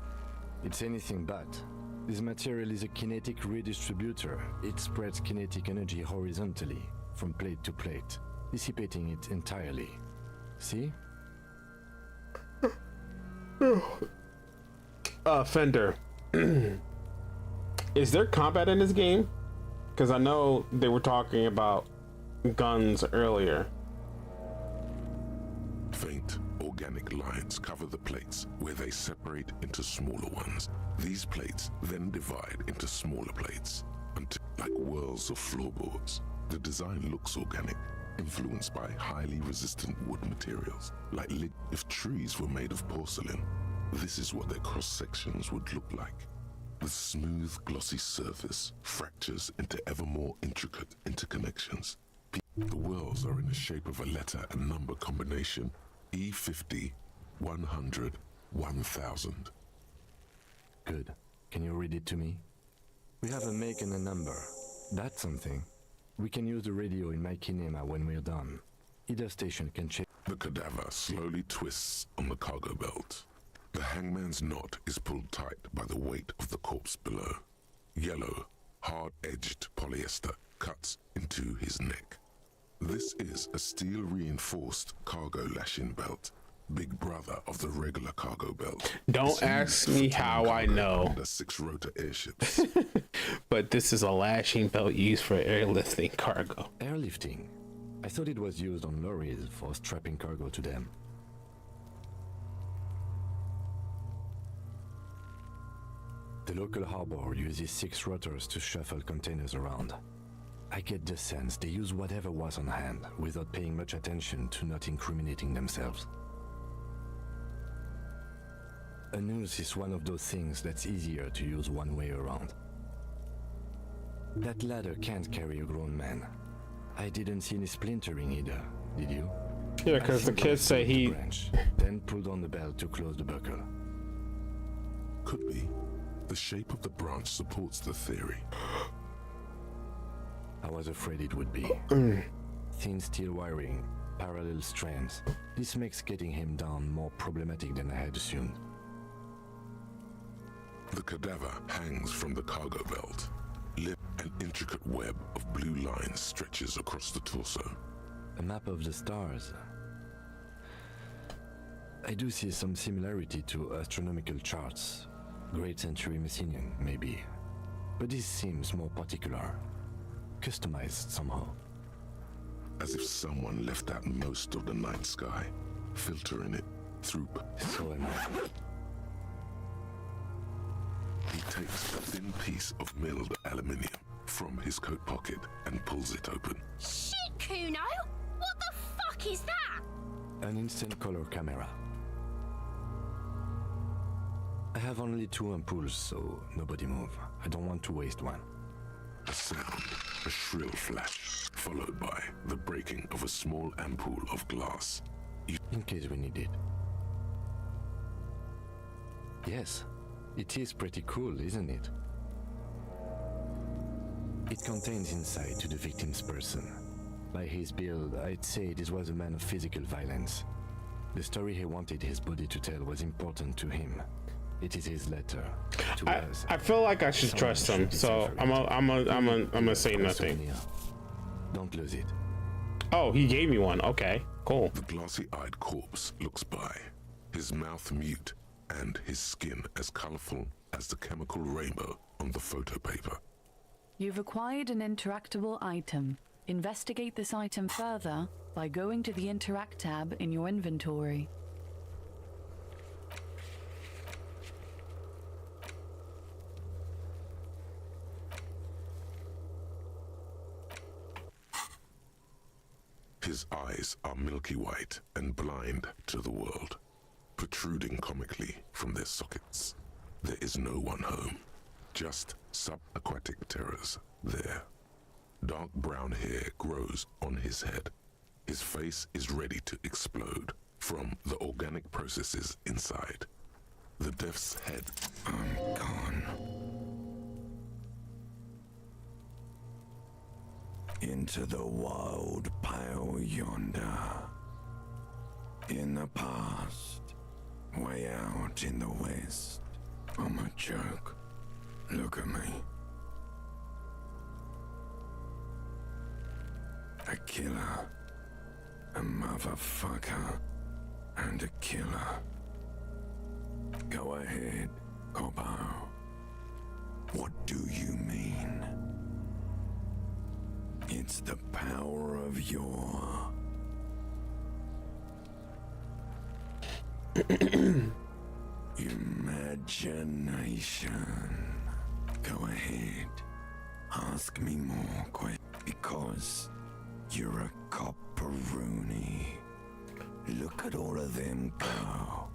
It's anything but. This material is a kinetic redistributor. It spreads kinetic energy horizontally, from plate to plate, dissipating it entirely. See? Fender. Is there combat in this game? Because I know they were talking about guns earlier. Faint organic lines cover the plate. plates where they separate into smaller ones. These plates then divide into smaller plates, until like whirls of floorboards. The design looks organic, influenced by highly resistant wood materials, like if trees were made of porcelain. This is what their cross-sections would look like. The smooth, glossy surface fractures into ever more intricate interconnections. The whirls are in the shape of a letter and number combination: E50, 100, 1000. Good. Can you read it to me? We have a make and a number. That's something. We can use the radio in my kinema when we're done. Either station can check. The cadaver slowly twists on the cargo belt. The hangman's knot is pulled tight by the weight of the corpse below. Yellow, hard-edged polyester cuts into his neck. This is a steel-reinforced cargo lashing belt, big brother of the regular cargo belt. Don't ask me how I know. The 6-rotor airships. But this is a lashing belt used for airlifting cargo. Airlifting? I thought it was used on lorries for strapping cargo to them. The local harbor uses 6 rotors to shuffle containers around. I get the sense they use whatever was on hand without paying much attention to not incriminating themselves. A noose is one of those things that's easier to use one way around. That ladder can't carry a grown man. I didn't see any splintering either, did you? Yeah, because the kids say he... branch, then pulled on the belt to close the buckle. Could be. The shape of the branch supports the theory. I was afraid it would be. Thin steel wiring, parallel strands. This makes getting him down more problematic than I had assumed. The cadaver hangs from the cargo belt. An intricate web of blue lines stretches across the torso. A map of the stars. I do see some similarity to astronomical charts. Great Century Messinian, maybe. But this seems more particular. Customized somehow. As if someone left out most of the night sky, filtering it through. So am I. He takes a thin piece of milled aluminium from his coat pocket and pulls it open. Shit, Kuno! What the fuck is that? An instant color camera. I have only 2 ampoules, so nobody move. I don't want to waste one. A sound, a shrill flash, followed by the breaking of a small ampoule of glass. In case we need it. Yes, it is pretty cool, isn't it? It contains insight to the victim's person. By his build, I'd say this was a man of physical violence. The story he wanted his body to tell was important to him. It is his letter to us. I feel like I should trust him, so I'm gonna say nothing. Don't lose it. Oh, he gave me one. Okay, cool. The glossy-eyed corpse looks by, his mouth mute and his skin as colorful as the chemical rainbow on the photo paper. You've acquired an interactable item. Investigate this item further by going to the Interact tab in your inventory. His eyes are milky white and blind to the world, protruding comically from their sockets. There is no one home, just subaquatic terrors there. Dark brown hair grows on his head. His face is ready to explode from the organic processes inside. The death's head. I'm gone. Into the wild pale yonder. In the past, way out in the west. I'm a joke. Look at me. A killer. A motherfucker. And a killer. Go ahead, Coppo. What do you mean? It's the power of your... imagination. Go ahead. Ask me more questions. Because you're a copperoonie. Look at all of them go.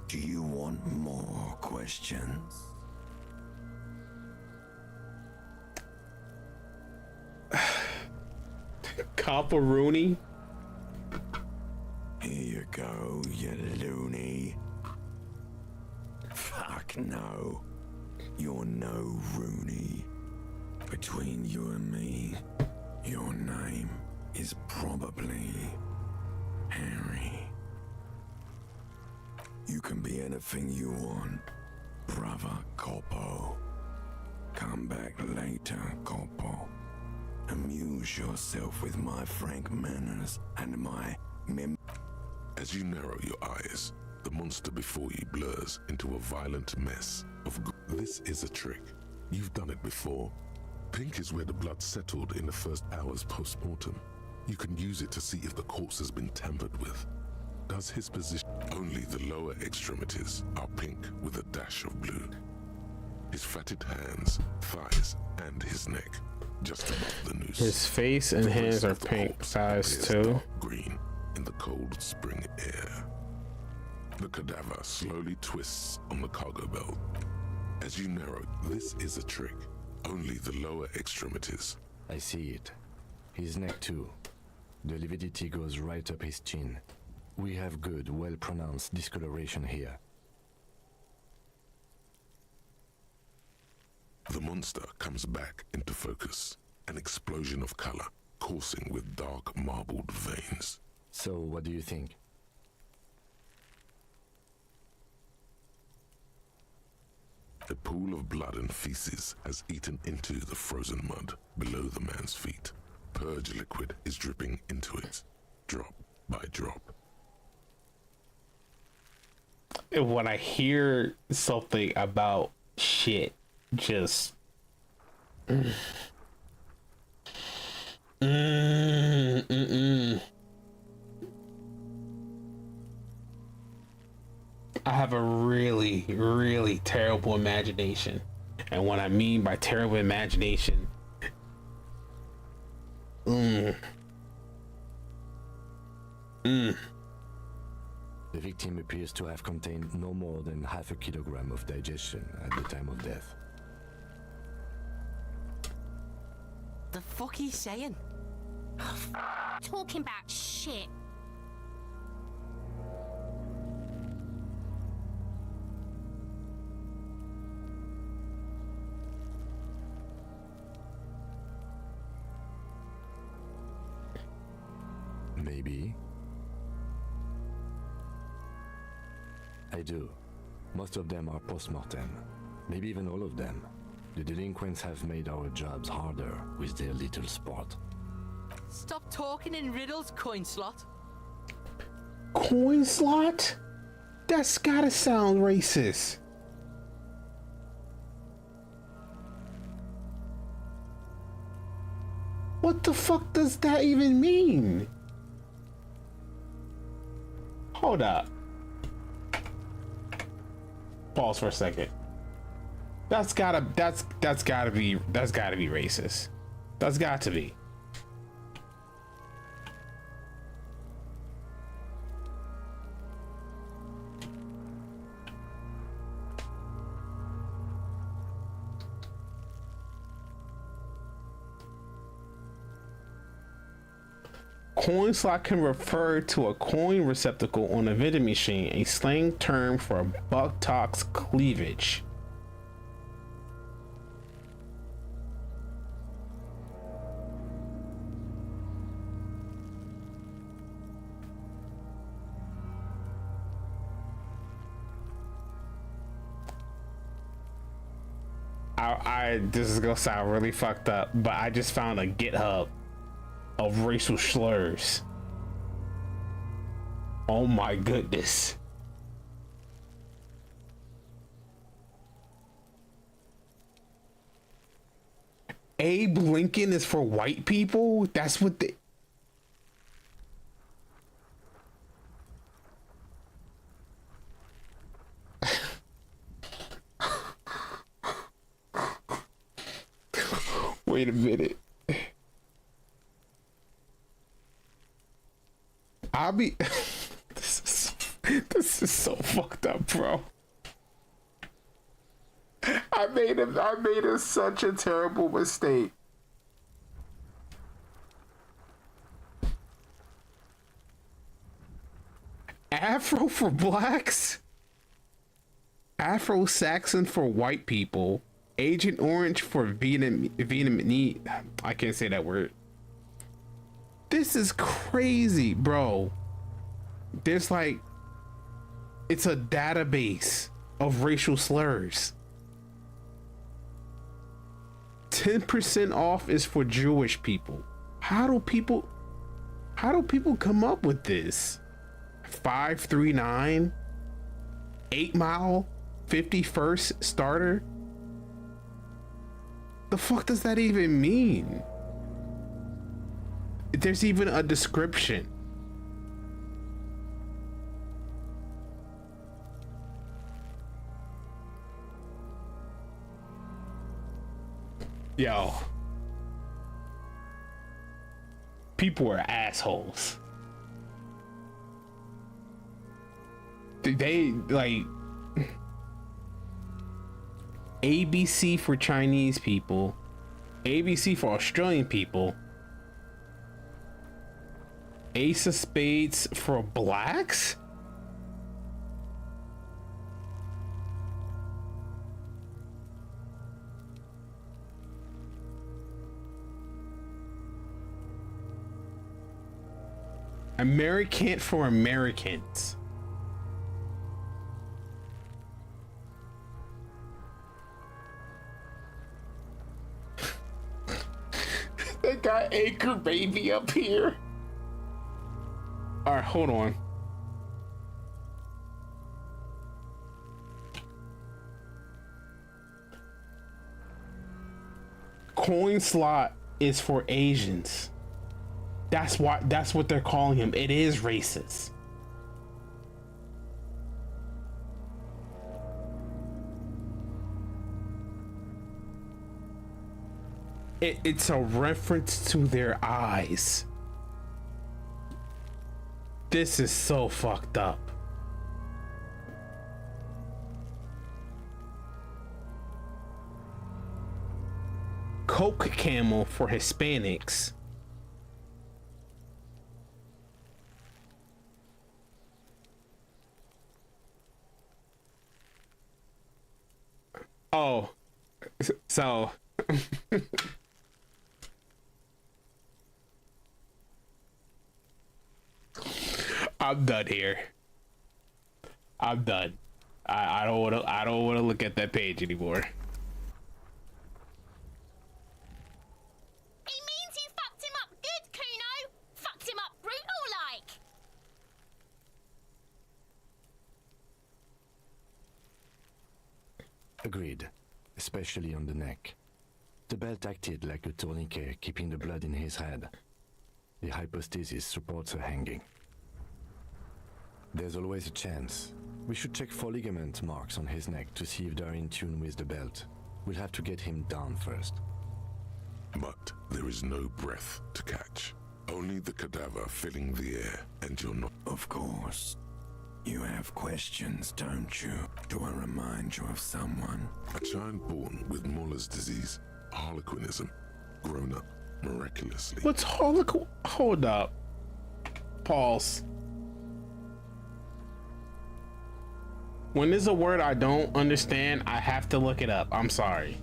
Do you want more questions? Copperoonie? Here you go, you loony. Fuck no. You're no Rooney. Between you and me, your name is probably Harry. You can be anything you want, brother Coppo. Come back later, Coppo. Amuse yourself with my frank manners and my As you narrow your eyes, the monster before you blurs into a violent mess of This is a trick. You've done it before. Pink is where the blood settled in the first hours post-mortem. You can use it to see if the corpse has been tampered with. Does his position... Only the lower extremities are pink with a dash of blue. His fatted hands, thighs, and his neck, just above the noose. His face and hands are pink, thighs too. Green in the cold spring air. The cadaver slowly twists on the cargo belt. As you narrow, this is a trick. Only the lower extremities. I see it. His neck too. The lividity goes right up his chin. We have good, well-pronounced discoloration here. The monster comes back into focus. An explosion of color, coursing with dark marbled veins. So, what do you think? A pool of blood and feces has eaten into the frozen mud below the man's feet. Purge liquid is dripping into it, drop by drop. When I hear something about shit, just... I have a really, really terrible imagination. And what I mean by terrible imagination... The victim appears to have contained no more than half a kilogram of digestion at the time of death. The fuck he's saying? Talking about shit. Maybe. I do. Most of them are post-mortem. Maybe even all of them. The delinquents have made our jobs harder with their little sport. Stop talking in riddles, coin slot. Coin slot? That's gotta sound racist. What the fuck does that even mean? Hold up. Pause for a second. That's gotta be racist. That's got to be. Coin slot can refer to a coin receptacle on a vending machine, a slang term for buttocks cleavage. This is gonna sound really fucked up, but I just found a GitHub of racial slurs. Oh my goodness. Abe Lincoln is for white people? That's what they... Wait a minute. I'll be. This is so fucked up, bro. I made such a terrible mistake. Afro for blacks, Afro-Saxon for white people, Agent Orange for Vietnamese. I can't say that word. This is crazy, bro. There's like, it's a database of racial slurs. 10% off is for Jewish people. How do people come up with this? 539, 8 Mile, 51st starter. The fuck does that even mean? There's even a description. Yo, people are assholes. They like ABC for Chinese people, ABC for Australian people, Ace of Spades for blacks. American for Americans. They got Anchor Baby up here. All right, hold on. Coin slot is for Asians. That's what they're calling him. It is racist. It's a reference to their eyes. This is so fucked up. Coke Camel for Hispanics. Oh, so I'm done here. I'm done. I don't want to look at that page anymore. He means you fucked him up good, Kuno. Fucked him up brutal like. Agreed, especially on the neck. The belt acted like a tourniquet, keeping the blood in his head. The hypostasis supports a hanging. There's always a chance. We should check for ligament marks on his neck to see if they're in tune with the belt. We'll have to get him down first. But there is no breath to catch. Only the cadaver filling the air, and you're not. Of course. You have questions, don't you? Do I remind you of someone? A child born with Muller's disease, harlequinism, grown up miraculously. What's harlequin? Hold up. Pause. When there's a word I don't understand, I have to look it up. I'm sorry.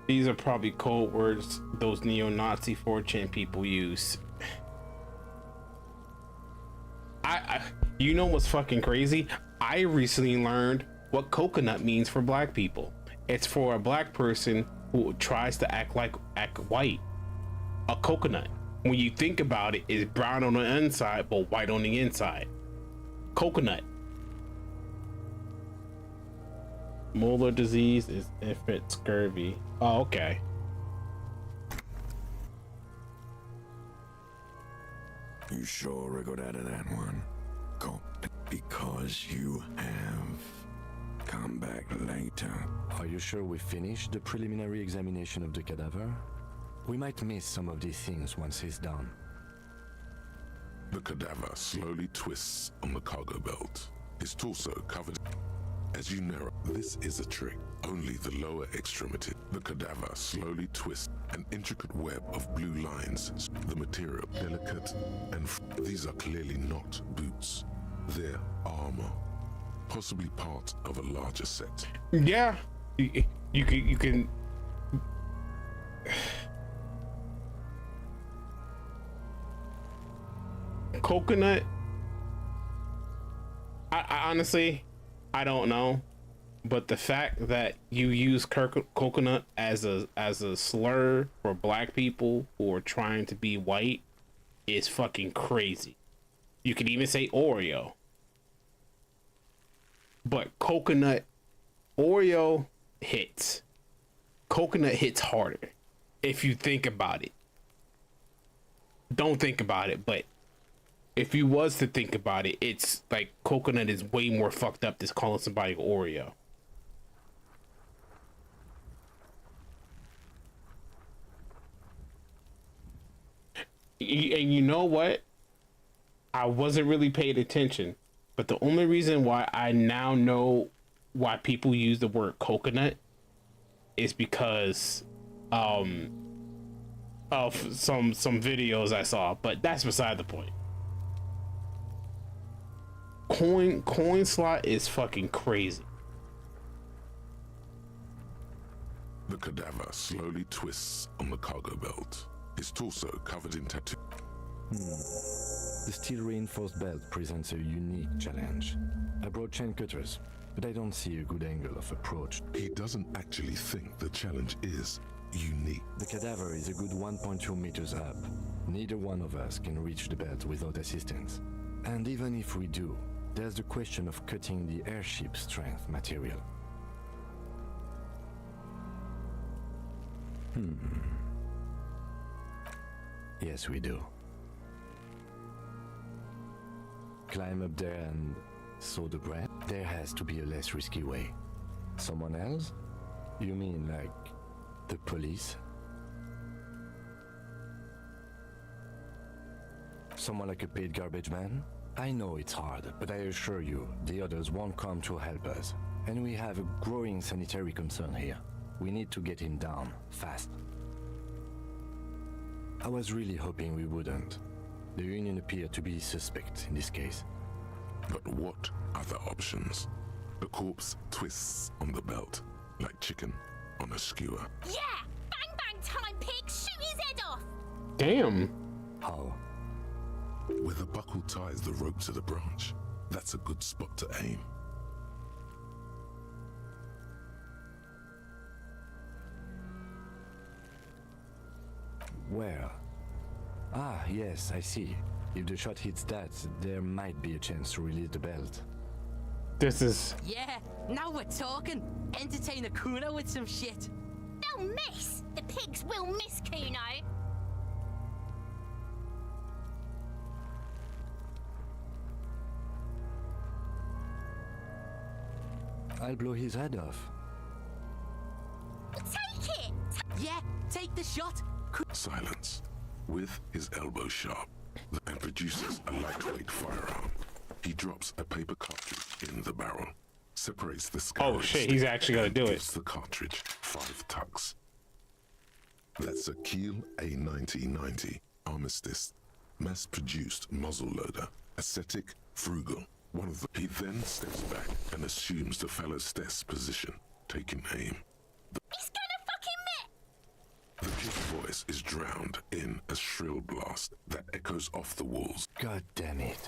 These are probably code words those neo-Nazi 4chan people use. You know what's fucking crazy? I recently learned what coconut means for black people. It's for a black person who tries to act white. A coconut, when you think about it, is brown on the inside but white on the inside. Coconut. Molar disease is infant scurvy. Oh, okay. You sure I got out of that one? Go, because you have. Come back later. Are you sure we finished the preliminary examination of the cadaver? We might miss some of these things once he's done. The cadaver slowly twists on the cargo belt, his torso covered. As you narrow, this is a trick. Only the lower extremity. The cadaver slowly twists, an intricate web of blue lines. The material delicate and these are clearly not boots. They're armor, possibly part of a larger set. Yeah, you can. Coconut. I honestly, I don't know, but the fact that you use coconut as a slur for black people who are trying to be white is fucking crazy. You could even say Oreo, but coconut, Oreo hits. Coconut hits harder if you think about it. Don't think about it, but if you was to think about it, it's like coconut is way more fucked up than calling somebody Oreo. And you know what? I wasn't really paying attention, but the only reason why I now know why people use the word coconut is because of some videos I saw, but that's beside the point. Coin slot is fucking crazy. The cadaver slowly twists on the cargo belt, his torso covered in tattoo. The steel reinforced belt presents a unique challenge. I brought chain cutters, but I don't see a good angle of approach. He doesn't actually think the challenge is unique. The cadaver is a good 1.2 meters up. Neither one of us can reach the belt without assistance. And even if we do, there's the question of cutting the airship strength material. Yes, we do. Climb up there and sow the bread? There has to be a less risky way. Someone else? You mean like the police? Someone like a paid garbage man? I know it's hard, but I assure you, the others won't come to help us. And we have a growing sanitary concern here. We need to get him down, fast. I was really hoping we wouldn't. The Union appeared to be suspect in this case. But what other options? The corpse twists on the belt, like chicken on a skewer. Yeah! Bang bang time, pig! Shoot his head off! Damn. How? Where the buckle ties the rope to the branch. That's a good spot to aim. Where? Ah, yes, I see. If the shot hits that, there might be a chance to release the belt. This is... Yeah, now we're talking. Entertain a Kuno with some shit. They'll miss! The pigs will miss Kuno! I'll blow his head off. Take it! Yeah, take the shot. Silence. With his elbow sharp, and produces a lightweight firearm. He drops a paper cartridge in the barrel, separates the scarlet. Oh shit, he's actually gonna do it. Gives the cartridge 5 tucks. That's a Kiel A9090 Armistice, mass-produced muzzleloader, ascetic, frugal. He then steps back and assumes the fellow's test position, taking aim. He's gonna fucking miss! The kid's voice is drowned in a shrill blast that echoes off the walls. God damn it.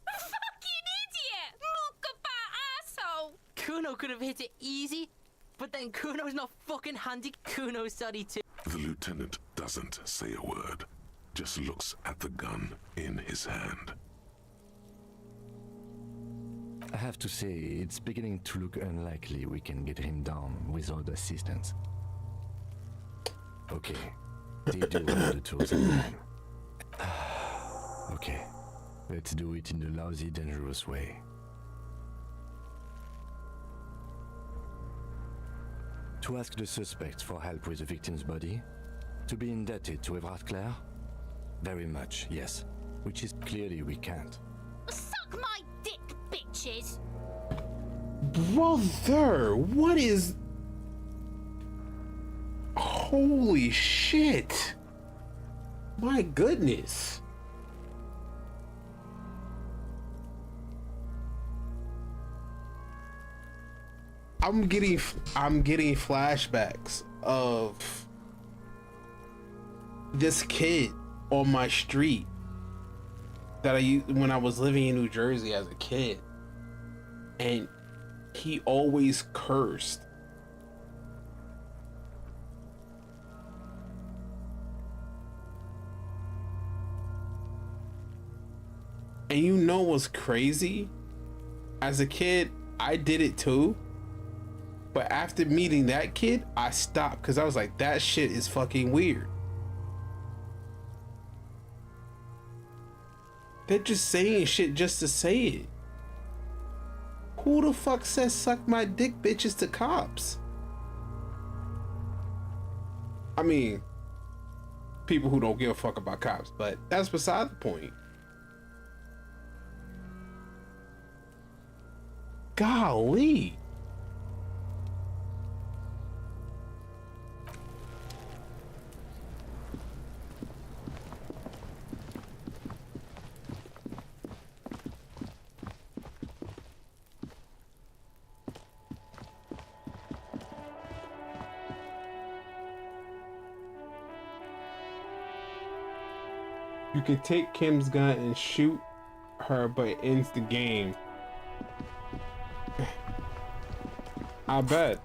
Fucking idiot! Muckabah asshole! Kuno could have hit it easy, but then Kuno's not fucking handy. Kuno's sorry too. The lieutenant doesn't say a word, just looks at the gun in his hand. have to say, it's beginning to look unlikely we can get him down without assistance. Okay, they do have the tools and time. Okay, let's do it in the lousy, dangerous way. To ask the suspects for help with the victim's body? To be indebted to Evrard Clare? Very much, yes. Which is clearly we can't. Suck my dick, bitches! Brother, what is... Holy shit! My goodness. I'm getting flashbacks of this kid on my street that I used when I was living in New Jersey as a kid, and he always cursed. And you know what's crazy? As a kid, I did it too. But after meeting that kid, I stopped because I was like, that shit is fucking weird. They're just saying shit just to say it. Who the fuck says suck my dick bitches to cops? I mean, people who don't give a fuck about cops, but that's beside the point. Golly. You can take Kim's gun and shoot her, but it ends the game. I bet.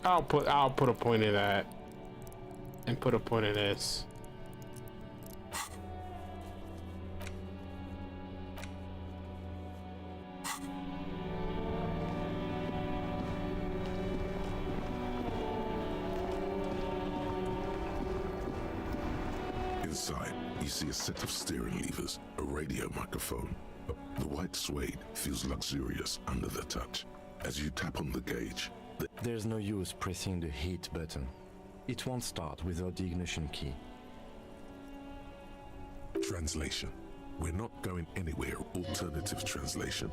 I'll put a point in that and put a point in this. Inside, you see a set of steering levers, a radio microphone. The white suede feels luxurious under the touch. As you tap on the gauge, there's no use pressing the heat button. It won't start without the ignition key. Translation. We're not going anywhere. Alternative translation.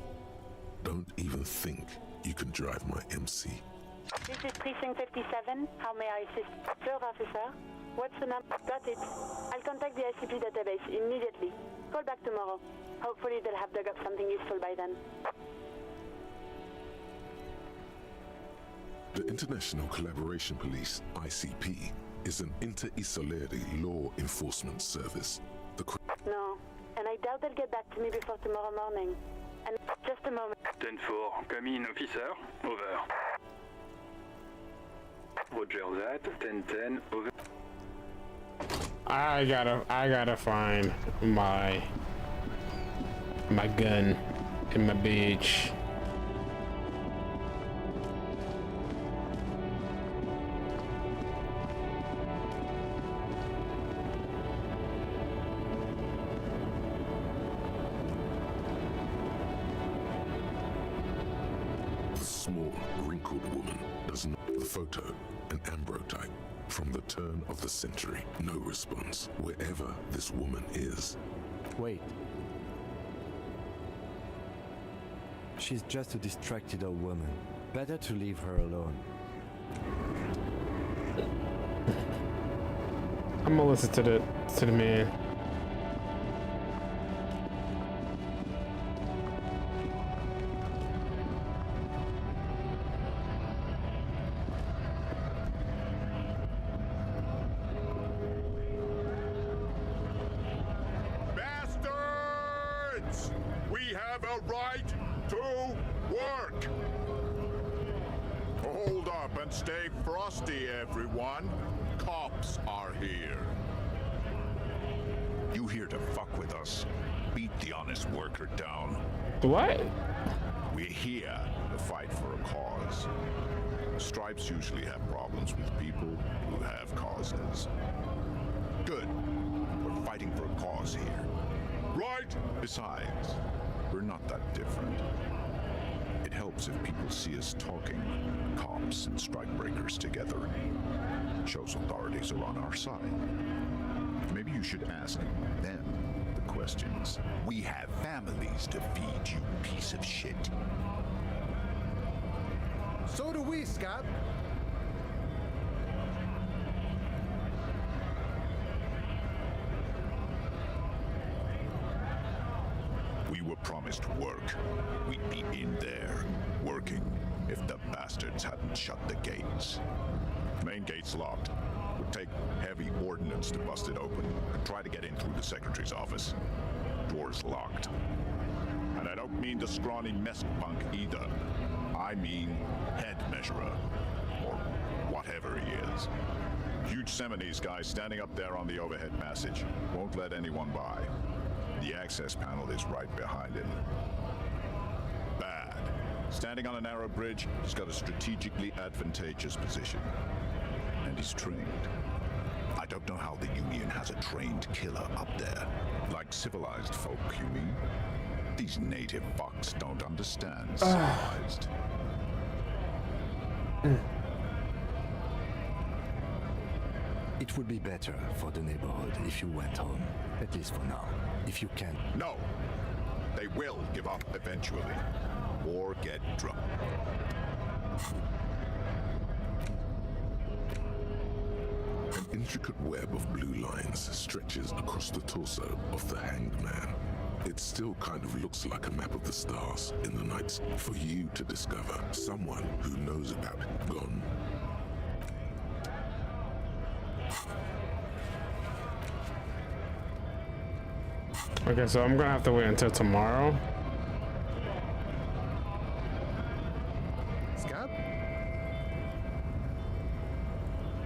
Don't even think you can drive my MC. This is Precinct 57. How may I assist? Field officer. What's the number? Got it. I'll contact the ICP database immediately. Call back tomorrow. Hopefully they'll have dug up something useful by then. The International Collaboration Police, ICP, is an inter-Isoleri law enforcement service. No, and I doubt they'll get back to me before tomorrow morning. And just a moment. 10-4, come in, officer. Over. Roger that. 10-10, over. I gotta find my gun and my bitch. The small, wrinkled woman doesn't. The photo, an ambrotype. From the turn of the century, no response, wherever this woman is. Wait. She's just a distracted old woman. Better to leave her alone. I'm gonna listen to the man. We have a right to work! Hold up and stay frosty, everyone. Cops are here. You here to fuck with us? Beat the honest worker down. What? We're here to fight for a cause. Stripes usually have problems with people who have causes. Good. We're fighting for a cause here. Right? Besides, we're not that different. It helps if people see us talking, cops and strikebreakers together. Shows authorities are on our side. Maybe you should ask them the questions. We have families to feed, you piece of shit. So do we, Scab. We were promised work. We'd be in there, working, if the bastards hadn't shut the gates. Main gate's locked. Would take heavy ordnance to bust it open. Could try to get in through the secretary's office. Door's locked. And I don't mean the scrawny mess punk either. I mean head measurer. Or whatever he is. Huge Seminese guy standing up there on the overhead passage. Won't let anyone by. The access panel is right behind him. Bad. Standing on a narrow bridge, he's got a strategically advantageous position. And he's trained. I don't know how the Union has a trained killer up there. Like civilized folk, you mean? These native fucks don't understand civilized. It would be better for the neighborhood if you went home, at least for now. If you can. No! They will give up eventually. Or get drunk. An intricate web of blue lines stretches across the torso of the hanged man. It still kind of looks like a map of the stars in the night sky for you to discover someone who knows about it. Gone. Okay, so I'm gonna have to wait until tomorrow. Scab?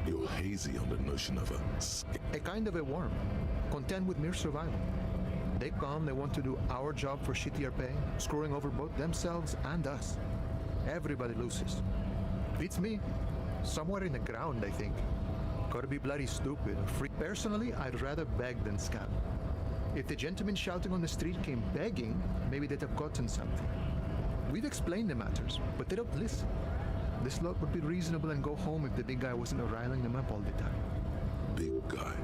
You're hazy on the notion of a kind of a worm, content with mere survival. They come, they want to do our job for shittier pay, screwing over both themselves and us. Everybody loses. Beats me. Somewhere in the ground, I think. Gotta be bloody stupid or free. Personally, I'd rather beg than scam. If the gentleman shouting on the street came begging, maybe they'd have gotten something. We've explained the matters, but they don't listen. This lot would be reasonable and go home if the big guy wasn't riling them up all the time. Big guy.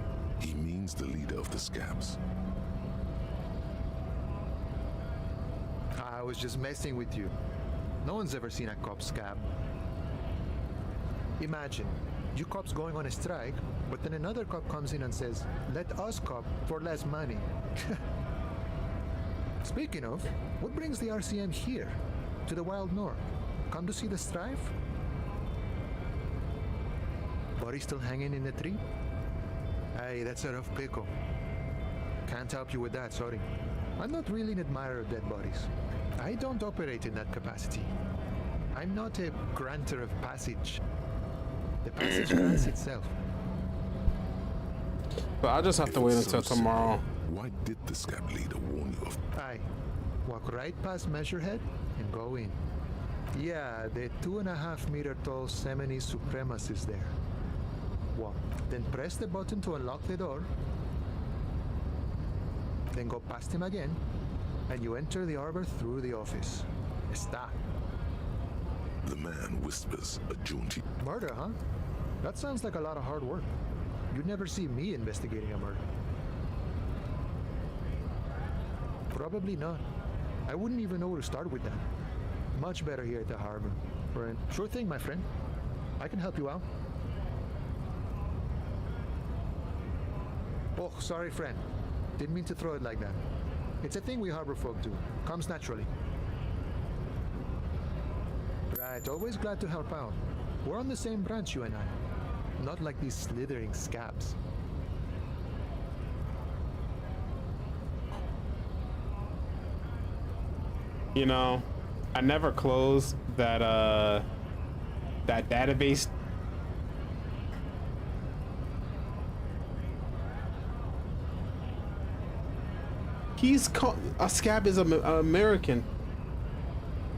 He means the leader of the scabs. I was just messing with you. No one's ever seen a cop scab. Imagine, You cops going on a strike, but then another cop comes in and says, let us cop for less money. Speaking of, what brings the RCM here, to the Wild North? Come to see the strife? Body still hanging in the tree? Hey, that's a rough pickle. Can't help you with that, sorry. I'm not really an admirer of dead bodies. I don't operate in that capacity. I'm not a granter of passage. The passage grants itself. But I'll just have to wait until tomorrow. Why did the scab leader warn you of? Aye. Walk right past Measurehead and go in. Yeah, the 2.5 meter tall Semini Supremus is there. Walk. Then press the button to unlock the door. Then go past him again, and you enter the arbor through the office. Está. The man whispers a jaunty. Murder, huh? That sounds like a lot of hard work. You'd never see me investigating a murder. Probably not. I wouldn't even know where to start with that. Much better here at the harbor. Right. Sure thing, my friend. I can help you out. Oh, sorry, friend. Didn't mean to throw it like that. It's a thing we harbor folk do. Comes naturally. Right, always glad to help out. We're on the same branch, you and I. Not like these slithering scabs. You know, I never closed that that database. A scab is an American.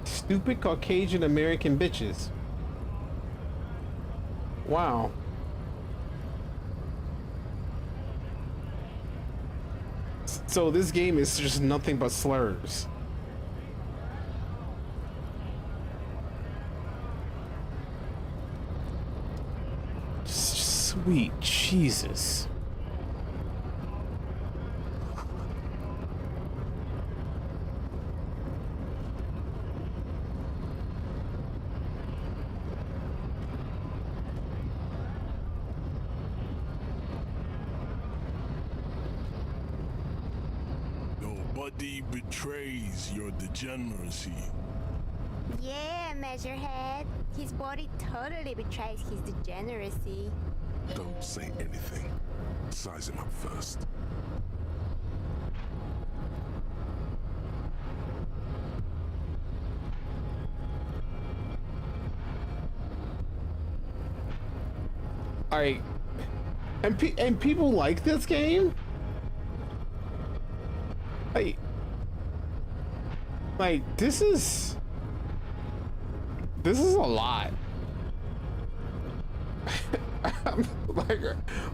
Stupid Caucasian American bitches. Wow. So this game is just nothing but slurs. Sweet Jesus. Nobody betrays your degeneracy. Yeah, Measurehead. His body totally betrays his degeneracy. Don't say anything. Size him up first. And people like this game? Like this is a lot.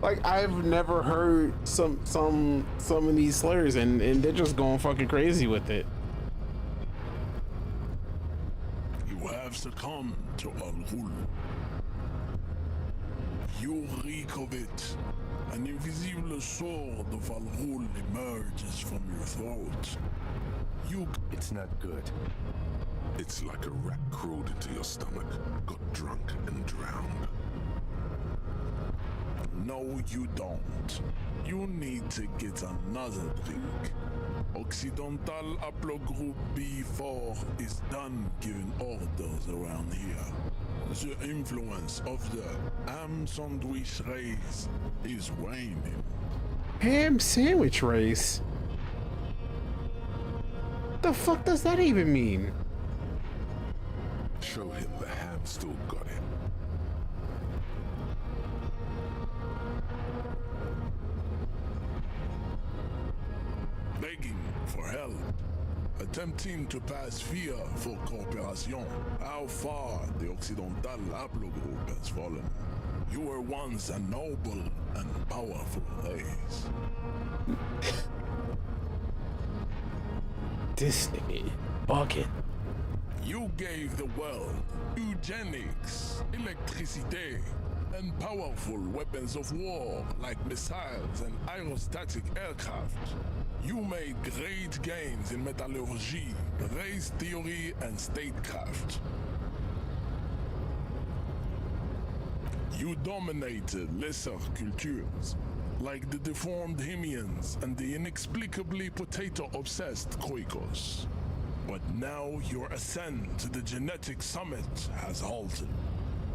like I've never heard some of these slurs and they're just going fucking crazy with it. You have succumbed to Al-Ghul. You reek of it. An invisible sword of Al-Ghul emerges from your throat. It's not good. It's like a rat crawled into your stomach, got drunk and drowned. No, you don't. You need to get another drink. Occidental Haplogroup B4 is done giving orders around here. The influence of the ham sandwich race is waning. Ham sandwich race? The fuck does that even mean? Show him the ham still got it. Begging for help. Attempting to pass via for cooperation. How far the Occidental Haplogroup has fallen. You were once a noble and powerful race. This nigga bugging. You gave the world eugenics, electricity, and powerful weapons of war like missiles and aerostatic aircraft. You made great gains in metallurgy, race theory, and statecraft. You dominated lesser cultures, like the deformed Hemians and the inexplicably potato-obsessed Koikos. But now your ascent to the genetic summit has halted.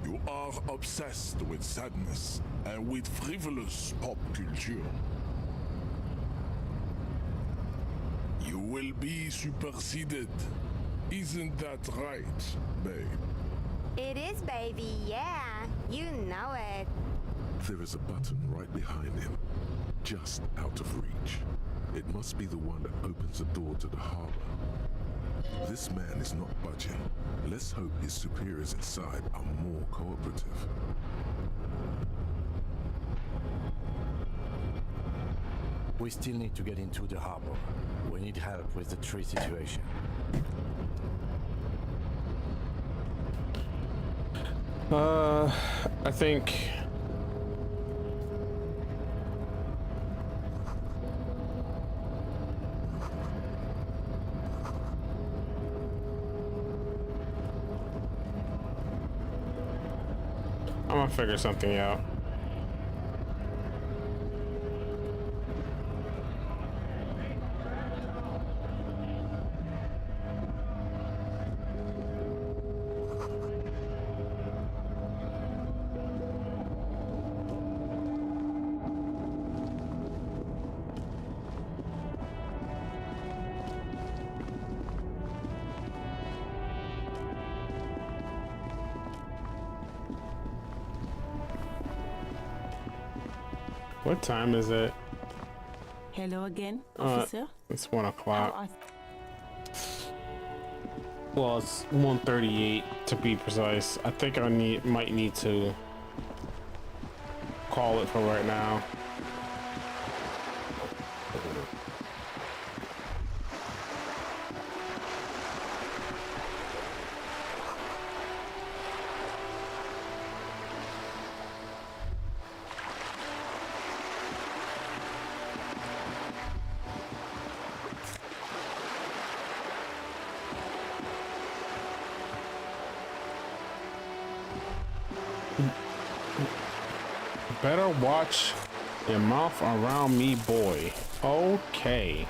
You are obsessed with sadness and with frivolous pop culture. You will be superseded. Isn't that right, babe? It is, baby, yeah. You know it. There is a button right behind him, just out of reach. It must be the one that opens the door to the harbor. This man is not budging. Let's hope his superiors inside are more cooperative. We still need to get into the harbor. We need help with the tree situation. I think I'm gonna figure something out. What time is it? Hello again, officer. It's 1 o'clock. Well, it's 1:38 to be precise. I think I might need to call it for right now. Better watch your mouth around me, boy. Okay.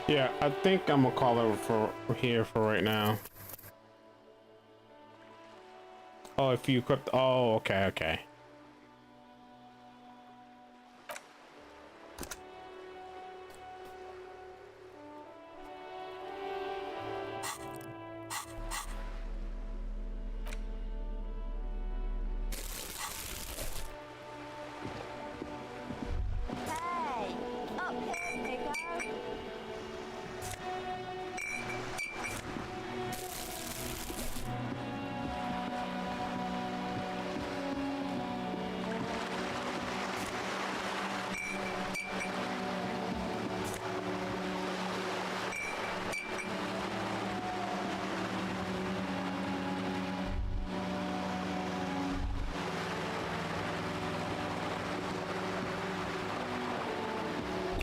Yeah, I think I'm gonna call it for here for right now. Oh, if you equip. Oh, okay, okay.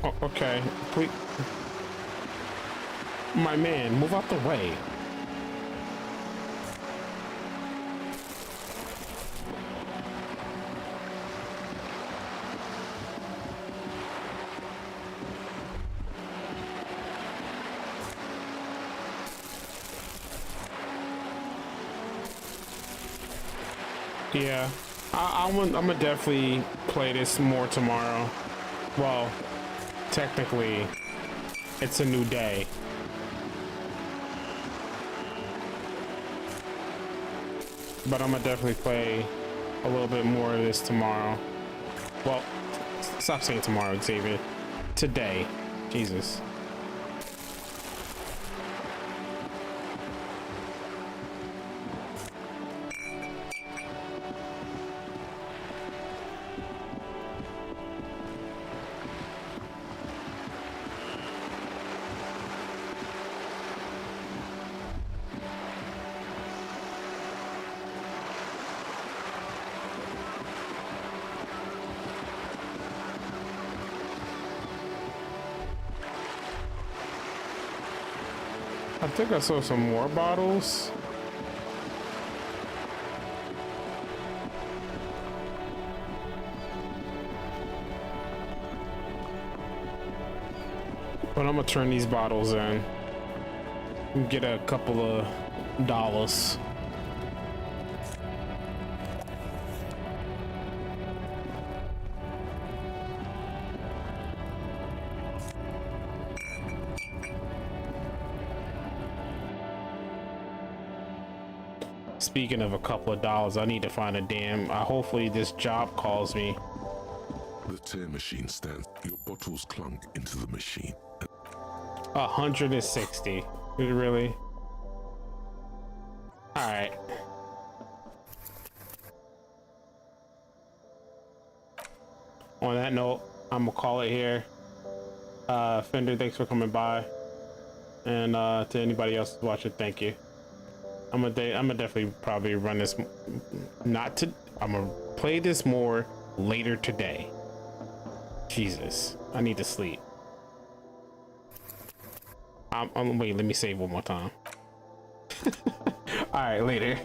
Oh, okay, please. My man, move out the way. Yeah, I'm gonna definitely play this more tomorrow. Well, technically, it's a new day. But I'm gonna definitely play a little bit more of this tomorrow. Well, stop saying tomorrow, Xavier. Today. Jesus. I think I saw some more bottles. But I'm gonna turn these bottles in and get a couple of dollars. Speaking of a couple of dollars, I need to find a damn. Hopefully this job calls me. The tear machine stands. Your bottles clunk into the machine. 160. Really? All right. On that note, I'm gonna call it here. Fender, thanks for coming by, and to anybody else watching, thank you. I'm gonna definitely probably run this. I'm gonna play this more later today. Jesus, I need to sleep. Wait, let me save one more time. All right, later.